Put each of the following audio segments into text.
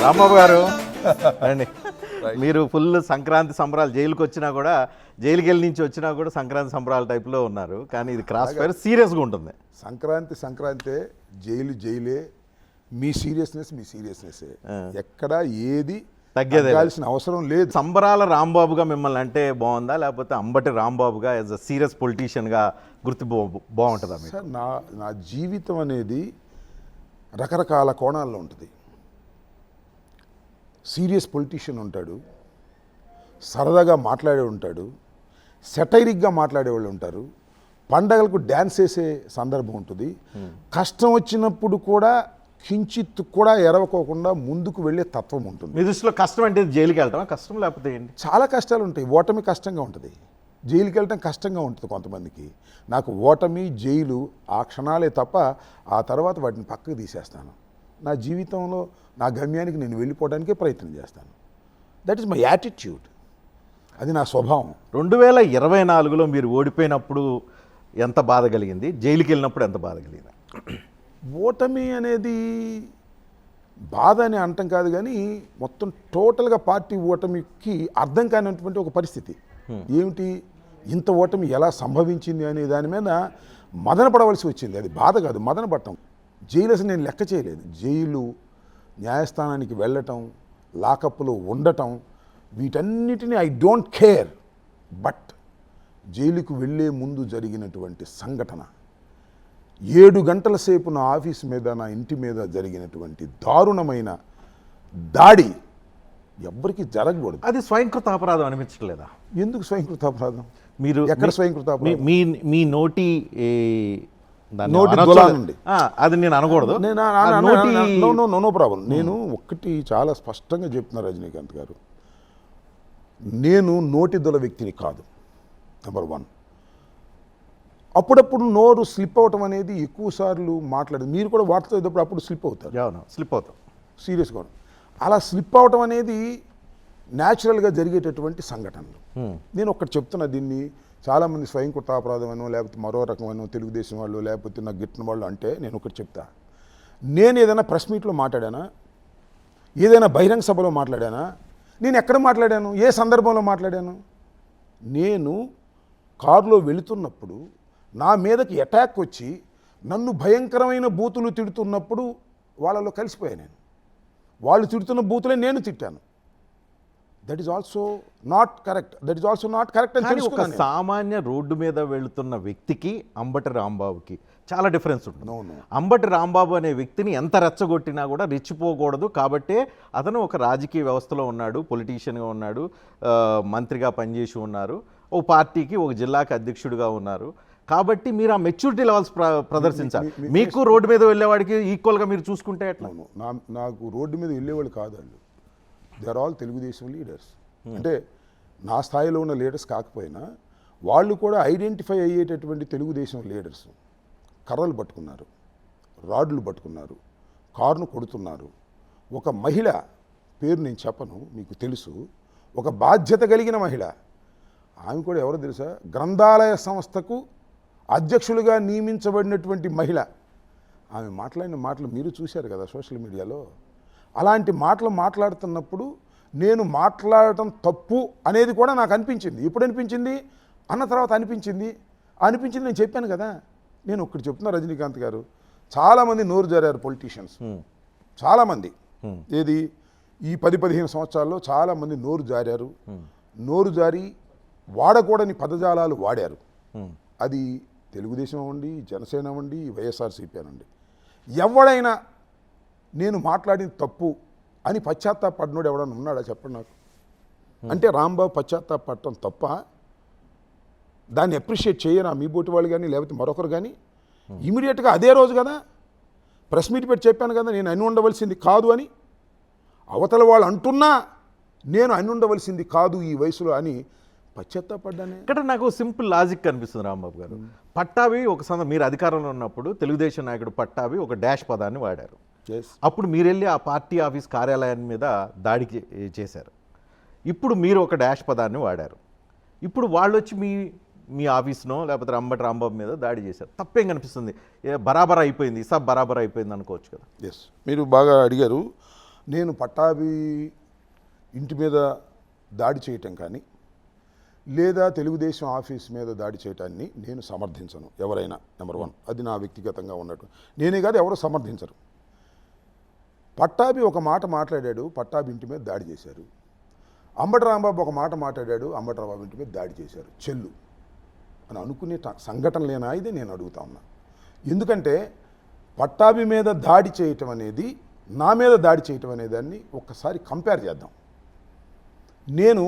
రాంబాబు గారు రండి. మీరు ఫుల్ సంక్రాంతి సంబరాలు, జైలుకి వచ్చినా కూడా, జైలుకి వెళ్ళి నుంచి వచ్చినా కూడా సంక్రాంతి సంబరాల టైప్లో ఉన్నారు. కానీ ఇది క్రాస్ ఫైర్ సీరియస్గా ఉంటుంది. సంక్రాంతే, జైలే. మీ సీరియస్నెస్ ఎక్కడ ఏది తగ్గాల్సిన అవసరం లేదు. సంబరాల రాంబాబుగా మిమ్మల్ని అంటే బాగుందా, లేకపోతే అంబటి రాంబాబుగా యాజ్ అ సీరియస్ పొలిటీషియన్గా గుర్తు బాగుంటుందా మీకు? సార్, నా జీవితం అనేది రకరకాల కోణాల్లో ఉంటుంది. సీరియస్ పొలిటీషియన్ ఉంటాడు, సరదాగా మాట్లాడే ఉంటాడు, సెటైరిక్గా మాట్లాడేవాళ్ళు ఉంటారు, పండగలకు డ్యాన్స్ వేసే సందర్భం ఉంటుంది. కష్టం వచ్చినప్పుడు కూడా కించిత్ కూడా ఎరవకోకుండా ముందుకు వెళ్ళే తత్వం ఉంటుంది. మీ దృష్టిలో కష్టం అంటే జైలుకి వెళ్ళటం కష్టం, లేకపోతే ఏంటి? చాలా కష్టాలు ఉంటాయి. ఓటమి కష్టంగా ఉంటుంది, జైలుకి వెళ్ళటం కష్టంగా ఉంటుంది కొంతమందికి. నాకు ఓటమి, జైలు ఆ క్షణాలే తప్ప ఆ తర్వాత వాటిని పక్కకు తీసేస్తాను. నా జీవితంలో నా గమ్యానికి నేను వెళ్ళిపోవడానికే ప్రయత్నం చేస్తాను. దట్ ఈస్ మై యాటిట్యూడ్, అది నా స్వభావం. 2024లో మీరు ఓడిపోయినప్పుడు ఎంత బాధ కలిగింది, జైలుకి వెళ్ళినప్పుడు ఎంత బాధ కలిగింది? ఓటమి అనేది బాధ అని అంటాం కాదు, కానీ మొత్తం టోటల్గా పార్టీ ఓటమికి అర్థం కానటువంటి ఒక పరిస్థితి. ఏమిటి, ఇంత ఓటమి ఎలా సంభవించింది అనే దాని మీద మదన పడవలసి వచ్చింది. అది బాధ కాదు, మదన పడటం. జైలు అసలు నేను లెక్క చేయలేదు. జైలు, న్యాయస్థానానికి వెళ్ళటం, లాకప్లో ఉండటం, వీటన్నిటినీ ఐ డోంట్ కేర్. బట్ జైలుకు వెళ్ళే ముందు జరిగినటువంటి సంఘటన, 7 గంటల సేపు నా ఆఫీస్ మీద, నా ఇంటి మీద జరిగినటువంటి దారుణమైన దాడి ఎవ్వరికి జరగకూడదు. అది స్వయంకృత అపరాధం అనిపించట్లేదా? ఎందుకు స్వయంకృత అపరాధం? మీరు ఎక్కడ స్వయంకృత అపరాధం? మీ నోటి నుండి అది నేను అనకూడదు. No problem. నేను ఒక్కటి చాలా స్పష్టంగా చెప్తున్నా రజనీకాంత్ గారు, నేను నోటి దొల వ్యక్తిని కాదు. నెంబర్ 1. అప్పుడప్పుడు నోరు స్లిప్ అవటం అనేది ఎక్కువ సార్లు మాట్లాడదు. మీరు కూడా వార్తలు అప్పుడు స్లిప్ అవుతారు. స్లిప్ అవుతాం సీరియస్గా. అలా స్లిప్ అవటం అనేది న్యాచురల్గా జరిగేటటువంటి సంఘటనలు. నేను ఒక్కటి చెప్తున్నా, దీన్ని చాలామంది స్వయంకృత అపరాధమనో లేకపోతే మరో రకమనో తెలుగుదేశం వాళ్ళు లేకపోతే నాకు గిట్టిన వాళ్ళు అంటే, నేను ఒకటి చెప్తా. నేను ఏదైనా ప్రెస్ మీట్లో మాట్లాడానా, ఏదైనా బహిరంగ సభలో మాట్లాడానా, నేను ఎక్కడ మాట్లాడాను, ఏ సందర్భంలో మాట్లాడాను? నేను కారులో వెళుతున్నప్పుడు నా మీదకి అటాక్ వచ్చి నన్ను భయంకరమైన బూతులు తిడుతున్నప్పుడు వాళ్ళలో కలిసిపోయాను నేను. వాళ్ళు తిడుతున్న బూతులే నేను తిట్టాను. That is also not correct. అని కానీ ఒక సామాన్య రోడ్డు మీద వెళుతున్న వ్యక్తికి అంబటి రాంబాబుకి చాలా డిఫరెన్స్ ఉంటుంది. అంబటి రాంబాబు అనే వ్యక్తిని ఎంత రెచ్చగొట్టినా కూడా రెచ్చిపోకూడదు. కాబట్టే అతను ఒక రాజకీయ వ్యవస్థలో ఉన్నాడు, పొలిటీషియన్గా ఉన్నాడు, మంత్రిగా పనిచేసి ఉన్నారు, ఒక పార్టీకి ఒక జిల్లాకి అధ్యక్షుడిగా ఉన్నారు. కాబట్టి మీరు ఆ మెచ్యూరిటీ లెవెల్స్ ప్రదర్శించాలి. మీకు రోడ్డు మీద వెళ్ళేవాడికి ఈక్వల్గా మీరు చూసుకుంటే ఎట్లా? నాకు రోడ్డు మీద వెళ్ళేవాళ్ళు కాదు వాళ్ళు. They are all Telugudesam leaders. అంటే నా స్థాయిలో ఉన్న లీడర్స్ కాకపోయినా వాళ్ళు కూడా ఐడెంటిఫై అయ్యేటటువంటి తెలుగుదేశం లీడర్స్. కర్రలు పట్టుకున్నారు, రాడ్లు పట్టుకున్నారు, కారును కొడుతున్నారు. ఒక మహిళ పేరు నేను చెప్పను, మీకు తెలుసు, ఒక బాధ్యత కలిగిన మహిళ. ఆమె కూడా ఎవరో తెలుసా? గ్రంథాలయ సంస్థకు అధ్యక్షులుగా నియమించబడినటువంటి మహిళ. ఆమె మాట్లాడిన మాటలు మీరు చూశారు కదా సోషల్ మీడియాలో. అలాంటి మాటలు మాట్లాడుతున్నప్పుడు నేను మాట్లాడటం తప్పు అనేది కూడా నాకు అనిపించింది. ఎప్పుడు అనిపించింది? అన్న తర్వాత అనిపించింది నేను చెప్పాను కదా. నేను ఒక్కటి చెప్తున్నా రజనీకాంత్ గారు, చాలామంది నోరు జారారు పొలిటీషియన్స్, చాలామంది. ఏది ఈ 10-15 సంవత్సరాల్లో చాలామంది నోరు జారారు. నోరు జారి వాడకూడని పదజాలాలు వాడారు. అది తెలుగుదేశం అవ్వండి, జనసేన అవ్వండి, వైఎస్ఆర్సీపీ అనండి. ఎవడైనా నేను మాట్లాడిన తప్పు అని పశ్చాత్తాపడినోడు ఎవడన్నా ఉన్నాడా చెప్పండి నాకు. అంటే రాంబాబు పశ్చాత్తాపడటం తప్ప? దాన్ని అప్రిషియేట్ చేయరా మీ బోటి వాళ్ళు కానీ లేకపోతే మరొకరు కానీ? ఇమీడియట్గా అదే రోజు కదా ప్రెస్ మీట్ పెట్టి చెప్పాను కదా నేను అన్ని ఉండవలసింది కాదు అని. అవతల వాళ్ళు అంటున్నా నేను అన్ని ఉండవలసింది కాదు ఈ వయసులో అని పశ్చాత్తాపడ్డానే. ఇక్కడ నాకు సింపుల్ లాజిక్ కనిపిస్తుంది రాంబాబు గారు. పట్టాభి ఒక మీరు అధికారంలో ఉన్నప్పుడు తెలుగుదేశం నాయకుడు పట్టాభి ఒక డాష్ పదాన్ని వాడారు. అప్పుడు మీరు వెళ్ళి ఆ పార్టీ ఆఫీస్ కార్యాలయాన్ని మీద దాడికి చేశారు. ఇప్పుడు మీరు ఒక డాష్ పదాన్ని వాడారు. ఇప్పుడు వాళ్ళు వచ్చి మీ ఆఫీస్నో లేకపోతే అంబటి రాంబాబు మీద దాడి చేశారు. తప్పేం కనిపిస్తుంది? బరాబర్ అయిపోయింది, సబ్ బరాబర్ అయిపోయింది అనుకోవచ్చు కదా. ఎస్, మీరు బాగా అడిగారు. నేను పట్టాభి ఇంటి మీద దాడి చేయటం కానీ లేదా తెలుగుదేశం ఆఫీస్ మీద దాడి చేయటాన్ని నేను సమర్థించను. ఎవరైనా నెంబర్ 1, అది నా వ్యక్తిగతంగా ఉన్నట్టు నేనే కాదు, ఎవరు సమర్థించరు. పట్టాభి ఒక మాట మాట్లాడాడు, పట్టాభి ఇంటి మీద దాడి చేశారు. అంబటి రాంబాబు ఒక మాట మాట్లాడాడు, అంబటి రాంబాబు ఇంటి మీద దాడి చేశారు. చెల్లు అని అనుకునే సంఘటన లేనా ఇది నేను అడుగుతా ఉన్నా. ఎందుకంటే పట్టాభి మీద దాడి చేయటం అనేది, నా మీద దాడి చేయటం అనే దాన్ని ఒక్కసారి కంపేర్ చేద్దాం. నేను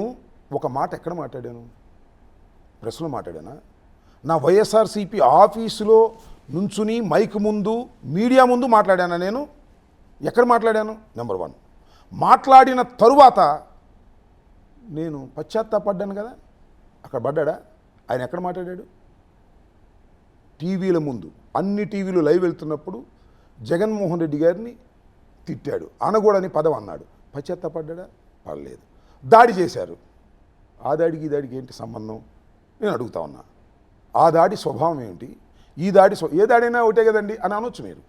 ఒక మాట ఎక్కడ మాట్లాడాను? ప్రెస్లో మాట్లాడానా? నా వైఎస్ఆర్సీపీ ఆఫీసులో నుంచుని మైక్ ముందు, మీడియా ముందు మాట్లాడానా? నేను ఎక్కడ మాట్లాడాను? నెంబర్ 1. మాట్లాడిన తరువాత నేను పశ్చాత్తాపడ్డాను కదా. అక్కడ పడ్డాడా? ఆయన ఎక్కడ మాట్లాడాడు? టీవీల ముందు, అన్ని టీవీలు లైవ్ వెళ్తున్నప్పుడు జగన్మోహన్ రెడ్డి గారిని తిట్టాడు, అనకూడని పదం అన్నాడు. పశ్చాత్తాపడ్డా? పడలేదు. దాడి చేశారు. ఆ దాడికి ఈ దాడికి ఏంటి సంబంధం నేను అడుగుతా ఉన్నా. ఆ దాడి స్వభావం ఏంటి, ఈ దాడి ఏ దాడైనా ఒకటే కదండి అని అనొచ్చు మీరు.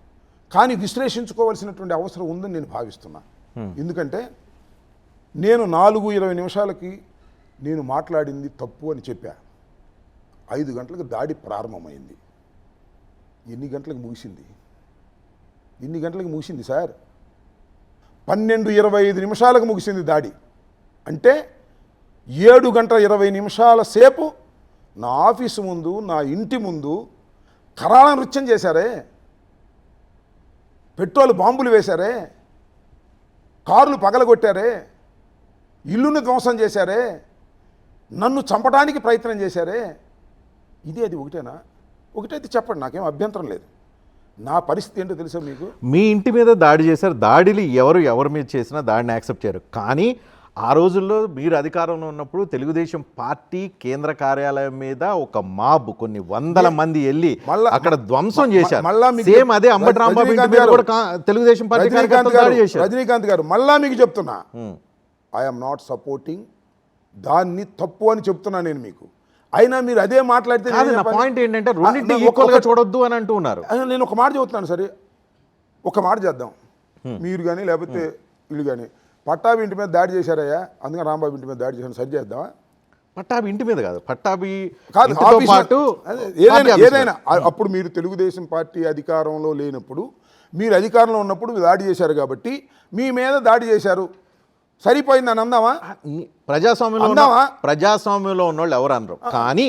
కానీ విశ్లేషించుకోవాల్సినటువంటి అవసరం ఉందని నేను భావిస్తున్నా. ఎందుకంటే నేను 4:20 నిమిషాలకి నేను మాట్లాడింది తప్పు అని చెప్పా. 5 గంటలకు దాడి ప్రారంభమైంది. ఎన్ని గంటలకు ముగిసింది? ఎన్ని గంటలకు ముగిసింది సార్? 12:25 నిమిషాలకు ముగిసింది దాడి. అంటే 7 గంటల 20 నిమిషాల సేపు నా ఆఫీసు ముందు, నా ఇంటి ముందు కరాళ నృత్యం చేశారే, పెట్రోల్ బాంబులు వేశారే, కార్లు పగలగొట్టారే, ఇల్లును ధ్వంసం చేశారే, నన్ను చంపడానికి ప్రయత్నం చేశారే. ఇది అది ఒకటేనా? ఒకటైతే చెప్పండి, నాకేం అభ్యంతరం లేదు. నా పరిస్థితి ఏంటో తెలుసా మీకు? మీ ఇంటి మీద దాడి చేశారు. దాడిని ఎవరి మీద చేసినా దాడిని యాక్సెప్ట్ చేయరు. కానీ ఆ రోజుల్లో మీరు అధికారంలో ఉన్నప్పుడు తెలుగుదేశం పార్టీ కేంద్ర కార్యాలయం మీద ఒక మాబ్, కొన్ని వందల మంది వెళ్ళి అక్కడ ధ్వంసం చేశారు. సేమ్ అదే అంబటి రాంబాబు ఇంటి మీద కూడా తెలుగుదేశం పార్టీ కార్యకర్తలు దాడి చేశారు. రజనీకాంత్ గారు, మళ్ళా మీకు చెప్తున్నా, ఐఎమ్ నాట్ సపోర్టింగ్, దాన్ని తప్పు అని చెప్తున్నా నేను మీకు. అయినా మీరు అదే మాట్లాడితే నా పాయింట్ ఏంటంటే రెండింటి ఈక్వల్ గా చూడొద్దు అని అంటున్నారు. నేను ఒక మాట చెబుతున్నాను. సరే, ఒక మాట చేద్దాం. మీరు కానీ లేకపోతే వీళ్ళు కానీ పట్టాభి ఇంటి మీద దాడి చేశారయ్యా, అందుకని రాంబాబు ఇంటి మీద దాడి చేశాను, సరి చేద్దామా? పట్టాభి ఇంటి మీద కాదు, పట్టాభి కాదు, ఇంటితో పాటు ఏదైనా అప్పుడు మీరు తెలుగుదేశం పార్టీ అధికారంలో లేనప్పుడు, మీరు అధికారంలో ఉన్నప్పుడు దాడి చేశారు కాబట్టి మీ మీద దాడి చేశారు, సరిపోయిందని అందామా? ప్రజాస్వామ్యంలో ఉన్న వాళ్ళు ఎవరు అనరు. కానీ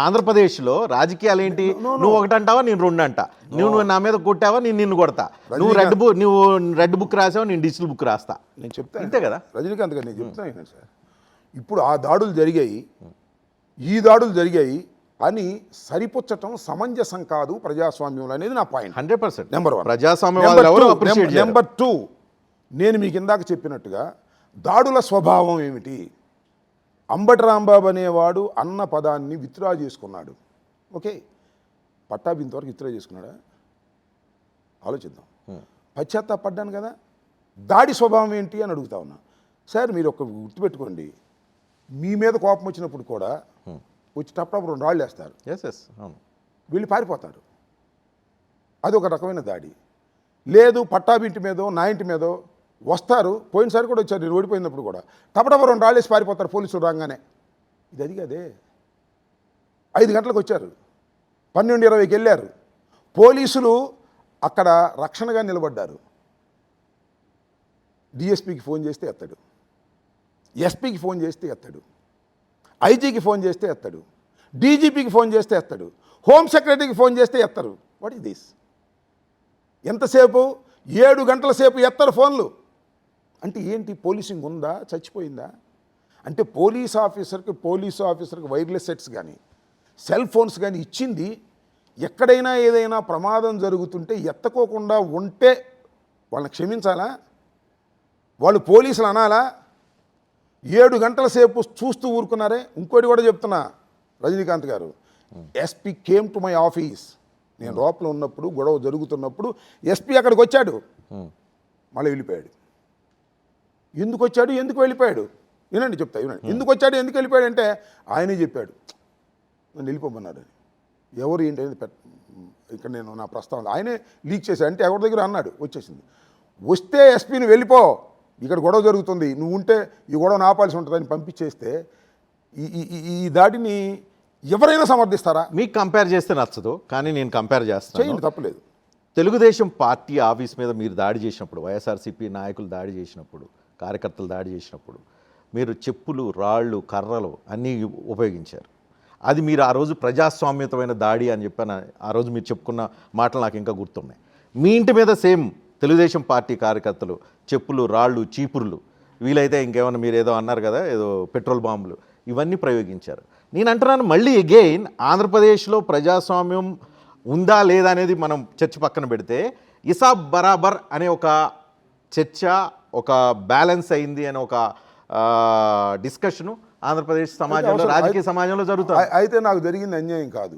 ఆంధ్రప్రదేశ్ లో రాజకీయాలు ఏంటి? నువ్వు ఒకటి అంటావా, నేను 2 అంటా. నువ్వు నా మీద కొట్టావా, నేను నిన్ను కొడతా. నువ్వు రెడ్ బుక్ రాసావా, నేను డిజిటల్ బుక్ రాస్తా. నేను చెప్తాను అంతే కదా రజనీకాంత్ గారు, నేను చెప్తాను సార్. ఇప్పుడు ఆ దాడులు జరిగాయి, ఈ దాడులు జరిగాయి అని సరిపుచ్చటం సమంజసం కాదు ప్రజాస్వామ్యంలో అనేది నా పాయింట్. 100% నెంబర్ 1. ప్రజాస్వామ్యం. నెంబర్ 2, నేను మీకు ఇందాక చెప్పినట్టుగా దాడుల స్వభావం ఏమిటి? అంబటి రాంబాబు అనేవాడు అన్న పదాన్ని విత్డ్రా చేసుకున్నాడు. ఓకే, పట్టాభి ఇంతవరకు విత్డ్రా చేసుకున్నాడా? ఆలోచిద్దాం. పశ్చాత్తాపడ్డాను కదా. దాడి స్వభావం ఏంటి అని అడుగుతా ఉన్నా. సార్, మీరు ఒక గుర్తుపెట్టుకోండి, మీ మీద కోపం వచ్చినప్పుడు కూడా వచ్చి టప్పుడు 2 రాళ్ళు వేస్తారు, వీళ్ళు పారిపోతారు. అదొక రకమైన దాడి. లేదు, పట్టాభి ఇంటి మీదో నా ఇంటి మీదో వస్తారు, పోయినసారి కూడా వచ్చారు, నేను ఓడిపోయినప్పుడు కూడా టపటప 2 రాళ్ళు వేసి పారిపోతారు పోలీసులు రాగానే. ఇది అది కదే. 5 గంటలకు వచ్చారు, 12:20కి వెళ్ళారు. పోలీసులు అక్కడ రక్షణగా నిలబడ్డారు. డిఎస్పీకి ఫోన్ చేస్తే ఎత్తాడు, ఎస్పీకి ఫోన్ చేస్తే ఎత్తాడు, ఐజీకి ఫోన్ చేస్తే ఎత్తాడు, డీజీపీకి ఫోన్ చేస్తే ఎత్తాడు, హోమ్ సెక్రటరీకి ఫోన్ చేస్తే ఎత్తారు. What is this? ఎంతసేపు? 7 గంటల సేపు ఎత్తరు ఫోన్లు. అంటే ఏంటి? పోలీసింగ్ ఉందా, చచ్చిపోయిందా? అంటే పోలీసు ఆఫీసర్కి వైర్లెస్ సెట్స్ కానీ సెల్ ఫోన్స్ కానీ ఇచ్చింది ఎక్కడైనా ఏదైనా ప్రమాదం జరుగుతుంటే ఎత్తకోకుండా ఉంటే వాళ్ళని క్షమించాలా? వాళ్ళు పోలీసులు అనాలా? 7 గంటల సేపు చూస్తూ ఊరుకున్నారే. ఇంకోటి కూడా చెప్తున్నా రజనీకాంత్ గారు, SP came to my office. నేను లోపల ఉన్నప్పుడు, గొడవ జరుగుతున్నప్పుడు ఎస్పీ అక్కడికి వచ్చాడు, మళ్ళీ వెళ్ళిపోయాడు. ఎందుకు వచ్చాడు, ఎందుకు వెళ్ళిపోయాడు? వినండి, చెప్తా, వినండి. ఎందుకు వచ్చాడు, ఎందుకు వెళ్ళిపోయాడు అంటే ఆయనే చెప్పాడు, నన్ను వెళ్ళిపోమన్నాడు అని. ఎవరు ఏంటి అనేది ఇక్కడ నేను నా ప్రస్తావన ఆయనే లీక్ చేశాడు. అంటే ఎవరి దగ్గర అన్నాడు, వచ్చేసింది. వస్తే ఎస్పీని వెళ్ళిపో, ఇక్కడ గొడవ జరుగుతుంది, నువ్వు ఉంటే ఈ గొడవ ఆపాల్సి ఉంటుందని పంపించేస్తే ఈ దాడిని ఎవరైనా సమర్థిస్తారా? మీకు కంపేర్ చేస్తే నచ్చదు, కానీ నేను కంపేర్ చేస్తాను. చేయండి, తప్పలేదు. తెలుగుదేశం పార్టీ ఆఫీస్ మీద మీరు దాడి చేసినప్పుడు, వైఎస్ఆర్సీపీ నాయకులు దాడి చేసినప్పుడు, కార్యకర్తలు దాడి చేసినప్పుడు మీరు చెప్పులు, రాళ్ళు, కర్రలు అన్నీ ఉపయోగించారు. అది మీరు ఆ రోజు ప్రజాస్వామ్యతమైన దాడి అని చెప్పాను. ఆ రోజు మీరు చెప్పుకున్న మాటలు నాకు ఇంకా గుర్తున్నాయి. మీ ఇంటి మీద సేమ్ తెలుగుదేశం పార్టీ కార్యకర్తలు చెప్పులు, రాళ్ళు, చీపుర్లు, వీలైతే ఇంకేమైనా మీరు ఏదో అన్నారు కదా, ఏదో పెట్రోల్ బాంబులు, ఇవన్నీ ప్రయోగించారు. నేను అంటున్నాను మళ్ళీ అగైన్, ఆంధ్రప్రదేశ్లో ప్రజాస్వామ్యం ఉందా లేదా అనేది మనం చర్చ పక్కన పెడితే, ఇసాబ్ బరాబర్ అనే ఒక చర్చ, ఒక బ్యాలెన్స్ అయింది అనే ఒక డిస్కషను ఆంధ్రప్రదేశ్ సమాజంలో, రాజకీయ సమాజంలో జరుగుతుంది. అయితే నాకు జరిగింది అన్యాయం కాదు,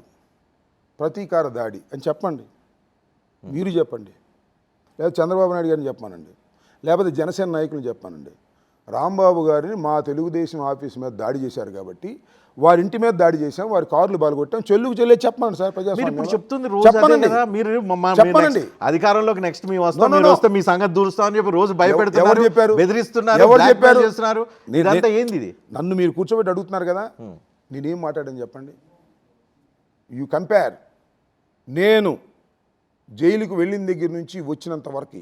ప్రతీకార దాడి అని చెప్పండి, మీరు చెప్పండి, లేదా చంద్రబాబు నాయుడు గారిని చెప్పానండి, లేకపోతే జనసేన నాయకులు చెప్పానండి. రాంబాబు గారిని మా తెలుగుదేశం ఆఫీస్ మీద దాడి చేశారు కాబట్టి వారి ఇంటి మీద దాడి చేశాం, వారి కార్లు బాలుగొట్టాం, చెల్లుకు చెల్లే చెప్పండి సార్. మీరు ఇప్పుడు చెప్తుంది రోజు అదే కదా, మీరు చెప్పండి. అధికారంలోకి నెక్స్ట్ మీ వస్తాం, మీరు వస్తే మీ సంగతి దూరుస్తామని చెప్పి రోజు భయపెడుతున్నారు, ఎవరు చెప్పారు? బెదిరిస్తున్నారు, ఎవరు చెప్పారు? చేస్తున్నారు. ఇదంతా ఏంది ఇది? నన్ను మీరు కూర్చోబెట్టి అడుగుతున్నారు కదా, నేనేం మాట్లాడాను చెప్పండి. యూ కంపేర్, నేను జైలుకు వెళ్ళిన దగ్గర నుంచి వచ్చినంత వరకు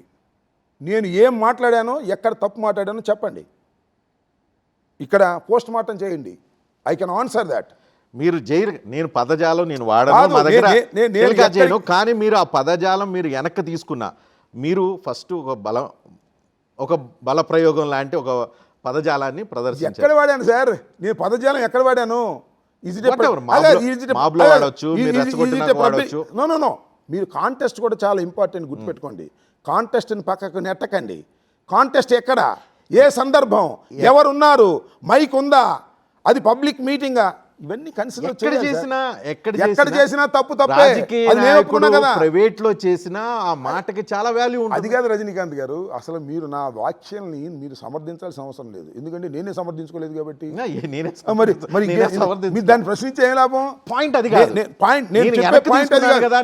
నేను ఏం మాట్లాడానో, ఎక్కడ తప్పు మాట్లాడానో చెప్పండి. ఇక్కడ పోస్ట్ మార్టం చేయండి, ఐ కెన్ ఆన్సర్ దాట్. మీరు నేను పదజాలం నేను వాడను, మా దగ్గర చేయను, కానీ మీరు ఆ పదజాలం మీరు వెనక్కి తీసుకున్నా, మీరు ఫస్ట్ ఒక బల ప్రయోగం లాంటి ఒక పదజాలాన్ని ప్రదర్శించారు. ఎక్కడ వాడాను సార్ నేను పదజాలం? ఎక్కడ వాడాను? నో, మీరు కాంటెస్ట్ కూడా చాలా ఇంపార్టెంట్, గుర్తుపెట్టుకోండి. కాంటెస్ట్ని పక్కకు నెట్టకండి. కాంటెస్ట్ ఎక్కడ, ఏ సందర్భం, ఎవరున్నారు, మైక్ ఉందా, అది పబ్లిక్ మీటింగా, ఇవన్నీ కన్సిడర్ ఎక్కడ చేసినా తప్పు తప్పే. ప్రైవేట్ లో చేసినా ఆ మాటకి చాలా వాల్యూ ఉంటుంది. అది కాదు రజనీకాంత్ గారు, అసలు మీరు నా వాక్యాలని మీరు సమర్థించాల్సిన అవసరం లేదు, ఎందుకంటే నేనే సమర్థించుకోలేదు కాబట్టి. మరి దాన్ని ప్రశ్నించే ఏం లాభం? పాయింట్ అది కాదు, కదా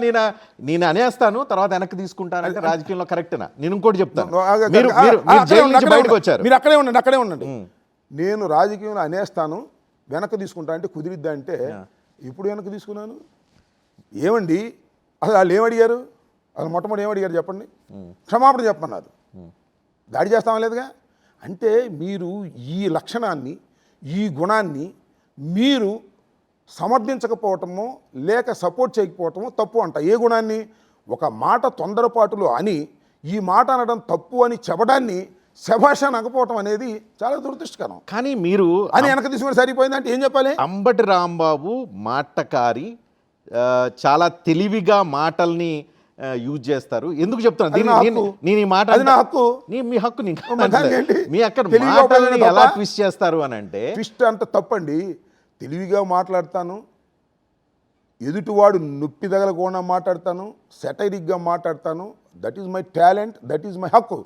నేను అనేస్తాను, తర్వాత వెనక్కి తీసుకుంటానంటే రాజకీయంలో కరెక్టేనా? నేను ఇంకోటి చెప్తాను, బయటకు వచ్చారు, మీరు అక్కడే ఉండండి. నేను రాజకీయంలో అనేస్తాను, వెనక్కి తీసుకుంటా అంటే కుదిరిద్దా అంటే, ఇప్పుడు వెనక్కి తీసుకున్నాను ఏమండి? అసలు వాళ్ళు ఏమడిగారు? అసలు మొట్టమొదటి ఏమడిగారు చెప్పండి? క్షమాపణ చెప్పమన్నారు. దాడి చేస్తామా లేదుగా? అంటే మీరు ఈ లక్షణాన్ని, ఈ గుణాన్ని మీరు సమర్థించకపోవటమో లేక సపోర్ట్ చేయకపోవటమో తప్పు అంట. ఏ గుణాన్ని? ఒక మాట తొందరపాటులో అని ఈ మాట అనడం తప్పు అని చెప్పడాన్ని శభాష నగపోవటం అనేది చాలా దురదృష్టకరం. కానీ మీరు అని వెనక తీసుకుని సరిపోయిందంటే ఏం చెప్పాలి? అంబటి రాంబాబు మాటకారి, చాలా తెలివిగా మాటల్ని యూజ్ చేస్తారు. ఎందుకు చెప్తాను నేను ఈ మాట? అది నా హక్కు, మీ హక్కు. మీ అక్కడ మాటల్ని ఎలా ట్విస్ట్ చేస్తారు అని అంటే, ట్విస్ట్ అంత తప్పండి. తెలివిగా మాట్లాడతాను, ఎదుటివాడు నొప్పి తగలకుండా మాట్లాడతాను, సెటైరిక్గా మాట్లాడతాను. That is my talent, that is my హక్కు.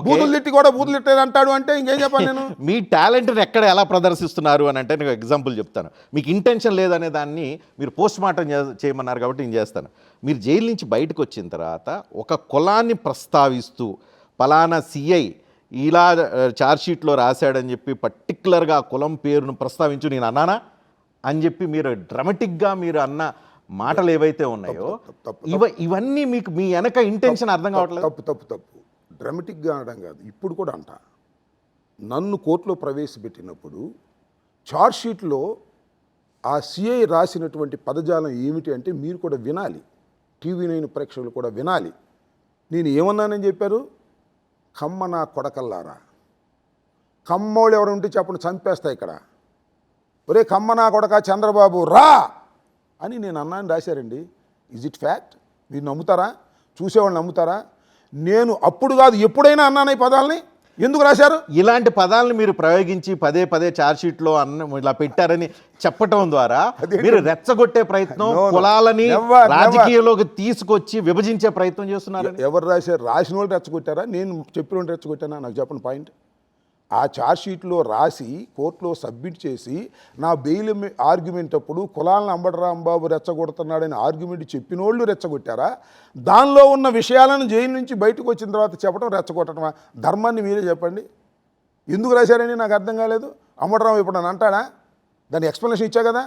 బూతులు తిట్టి కూడా బూతులు తిట్టారు అంటాడు అంటే ఇంకేం చెప్పాను నేను? మీ టాలెంట్ని ఎక్కడ ఎలా ప్రదర్శిస్తున్నారు అని అంటే నేను ఎగ్జాంపుల్ చెప్తాను. మీకు ఇంటెన్షన్ లేదనే దాన్ని మీరు పోస్ట్ మార్టం చేయమన్నారు కాబట్టి నేను చేస్తాను. మీరు జైలు నుంచి బయటకు వచ్చిన తర్వాత ఒక కులాన్ని ప్రస్తావిస్తూ పలానా సిఐ ఇలా ఛార్జ్షీట్లో రాశాడని చెప్పి పర్టికులర్గా కులం పేరును ప్రస్తావించు నేను అన్నానా అని చెప్పి మీరు డ్రామాటిక్గా మీరు అన్న మాటలు ఏవైతే ఉన్నాయో ఇవన్నీ మీకు మీ వెనక ఇంటెన్షన్ అర్థం కావట్లేదు. తప్పు డ్రామాటిక్గా అనడం కాదు, ఇప్పుడు కూడా అంట. నన్ను కోర్టులో ప్రవేశపెట్టినప్పుడు ఛార్జ్షీట్లో ఆ సిఐ రాసినటువంటి పదజాలం ఏమిటి అంటే మీరు కూడా వినాలి, TV9 ప్రేక్షకులు కూడా వినాలి. నేను ఏమన్నానని చెప్పారు? కమ్మ నా కొడకల్లారా, కమ్మోళ్ళు ఎవరు ఉంటే చెప్పండి, చంపేస్తా ఇక్కడ, ఒరే కమ్మ నా కొడక చంద్రబాబు రా అని నేను అన్నాను రాశారండి. Is it fact? మీరు నమ్ముతారా? చూసేవాళ్ళు నమ్ముతారా? నేను అప్పుడు కాదు ఎప్పుడైనా అన్నాను ఈ పదాలని. ఎందుకు రాశారు? ఇలాంటి పదాలను మీరు ప్రయోగించి పదే ఛార్జ్షీట్లో ఇలా పెట్టారని చెప్పటం ద్వారా మీరు రెచ్చగొట్టే ప్రయత్నం, కులాలని రాజకీయంలోకి తీసుకొచ్చి విభజించే ప్రయత్నం చేస్తున్నారు. ఎవరు రాశారు? రాసిన వాళ్ళు రెచ్చగొట్టారా? నేను చెప్పిన వాళ్ళు రెచ్చగొట్టానా? నాకు చెప్పండి పాయింట్. ఆ ఛార్జ్షీట్లో రాసి కోర్టులో సబ్మిట్ చేసి నా బెయిల్ ఆర్గ్యుమెంట్ అప్పుడు కులాలను అంబటి రాంబాబు రెచ్చగొడుతున్నాడని ఆర్గ్యుమెంట్ చెప్పినోళ్ళు రెచ్చగొట్టారా, దానిలో ఉన్న విషయాలను జైలు నుంచి బయటకు వచ్చిన తర్వాత చెప్పడం రెచ్చగొట్టడమా? ధర్మాన్ని మీరే చెప్పండి. ఎందుకు రాశారని నాకు అర్థం కాలేదు. అంబటరావు ఇప్పుడు నన్ను అంటాడా? దాని ఎక్స్ప్లెనేషన్ ఇచ్చా కదా,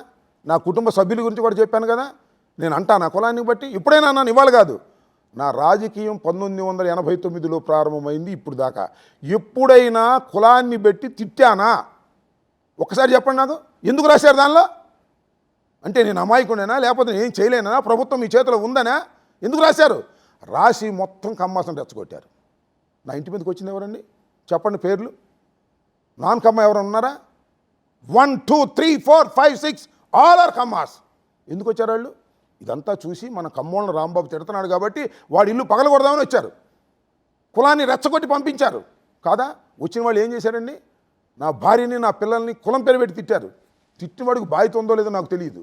నా కుటుంబ సభ్యుల గురించి కూడా చెప్పాను కదా. నేను అంటా నా కులాన్ని బట్టి ఇప్పుడైనా అన్నాను, ఇవాళ కాదు. నా రాజకీయం 1989లో ప్రారంభమైంది ఇప్పుడు దాకా. ఎప్పుడైనా కులాన్ని బట్టి తిట్టానా? ఒక్కసారి చెప్పండి నాకు. ఎందుకు రాశారు దానిలో? అంటే నేను అమాయకుడేనా, లేకపోతే నేను ఏం చేయలేనా, ప్రభుత్వం మీ చేతిలో ఉందనా? ఎందుకు రాశారు? రాసి మొత్తం కమ్మాసం రెచ్చగొట్టారు. నా ఇంటి మీదకి వచ్చింది ఎవరండి చెప్పండి పేర్లు? నాన్ కమ్మ ఎవరైనా ఉన్నారా? 1 2 3 4 5 6 ఆల్ ఆర్ కమ్మాస్. ఎందుకు వచ్చారు వాళ్ళు? ఇదంతా చూసి మన కమ్మోళ్ళ రాంబాబు తిడుతున్నాడు కాబట్టి వాడి ఇల్లు పగలగొడదామని వచ్చారు. కులాన్ని రెచ్చగొట్టి పంపించారు కాదా? వచ్చిన వాళ్ళు ఏం చేశారండి? నా భార్యని నా పిల్లల్ని కులం పేరు పెట్టి తిట్టారు. తిట్టిన వాడికి బాధ్యత ఉందో లేదో నాకు తెలియదు.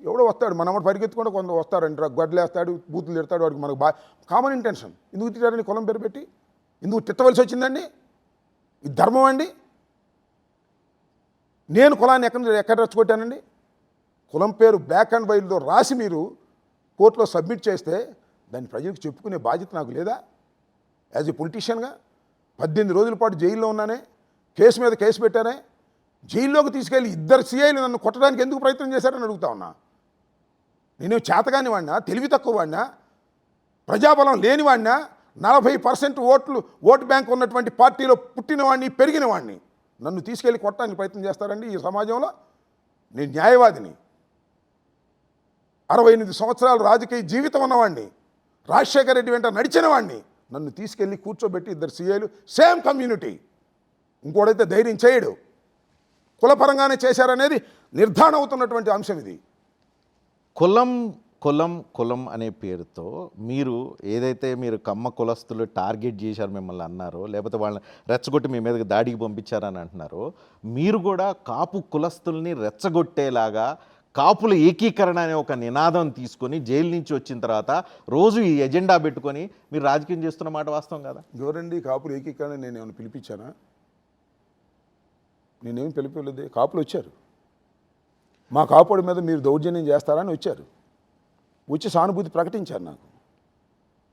ఎవడో వస్తాడు, మనమ్మడు పరిగెత్తుకుండా కొంత వస్తాడంట, గొడ్లేస్తాడు, బూతులు తిడతాడు. వాడికి మనకు కామన్ ఇంటెన్షన్. ఎందుకు తిట్టారని కులం పేరు పెట్టి? ఎందుకు తిట్టవలసి వచ్చిందండి? ఇది ధర్మం అండి? నేను కులాన్ని ఎక్కడ రెచ్చగొట్టానండి? కులం పేరు బ్లాక్ అండ్ వైట్తో రాసి మీరు కోర్టులో సబ్మిట్ చేస్తే దాన్ని ప్రజలకు చెప్పుకునే బాధ్యత నాకు లేదా? యాజ్ ఏ పొలిటీషియన్గా 18 రోజుల పాటు జైల్లో ఉన్నానే, కేసు మీద కేసు పెట్టానే, జైల్లోకి తీసుకెళ్ళి 2 సిఐలు నన్ను కొట్టడానికి ఎందుకు ప్రయత్నం చేశారని అడుగుతా ఉన్నా. నేను చేతగాని వాడినా, తెలివి తక్కువ వాడినా, ప్రజాబలం లేని వాడినా, 40% ఓటు బ్యాంక్ ఉన్నటువంటి పార్టీలో పుట్టిన వాడిని, పెరిగిన వాడిని నన్ను తీసుకెళ్ళి కొట్టడానికి ప్రయత్నం చేస్తారండి ఈ సమాజంలో? నేను న్యాయవాదిని, 68 సంవత్సరాలు రాజకీయ జీవితం ఉన్నవాడిని, రాజశేఖర రెడ్డి వెంట నడిచిన వాడిని నన్ను తీసుకెళ్ళి కూర్చోబెట్టి 2 సిఐలు సేమ్ కమ్యూనిటీ, ఇంకోడైతే ధైర్యం చేయడు, కులపరంగానే చేశారనేది నిర్ధారణ అవుతున్నటువంటి అంశం ఇది. కులం కులం కులం అనే పేరుతో మీరు ఏదైతే మీరు కమ్మ కులస్తులు టార్గెట్ చేశారు మిమ్మల్ని అన్నారో, లేకపోతే వాళ్ళని రెచ్చగొట్టి మీ మీదకి దాడికి పంపించారని అంటున్నారో, మీరు కూడా కాపు కులస్తుల్ని రెచ్చగొట్టేలాగా కాపుల ఏకీకరణ అనే ఒక నినాదం తీసుకొని జైలు నుంచి వచ్చిన తర్వాత రోజు ఈ ఎజెండా పెట్టుకొని మీరు రాజకీయం చేస్తున్న మాట వాస్తవం కదా? ఎవరండి కాపులు ఏకీకరణ? నేను ఏమైనా పిలిపించానా? నేనేమి పిలిపలేదు. కాపులు వచ్చారు, మా కాపుడి మీద మీరు దౌర్జన్యం చేస్తారని వచ్చారు. వచ్చి సానుభూతి ప్రకటించారు నాకు.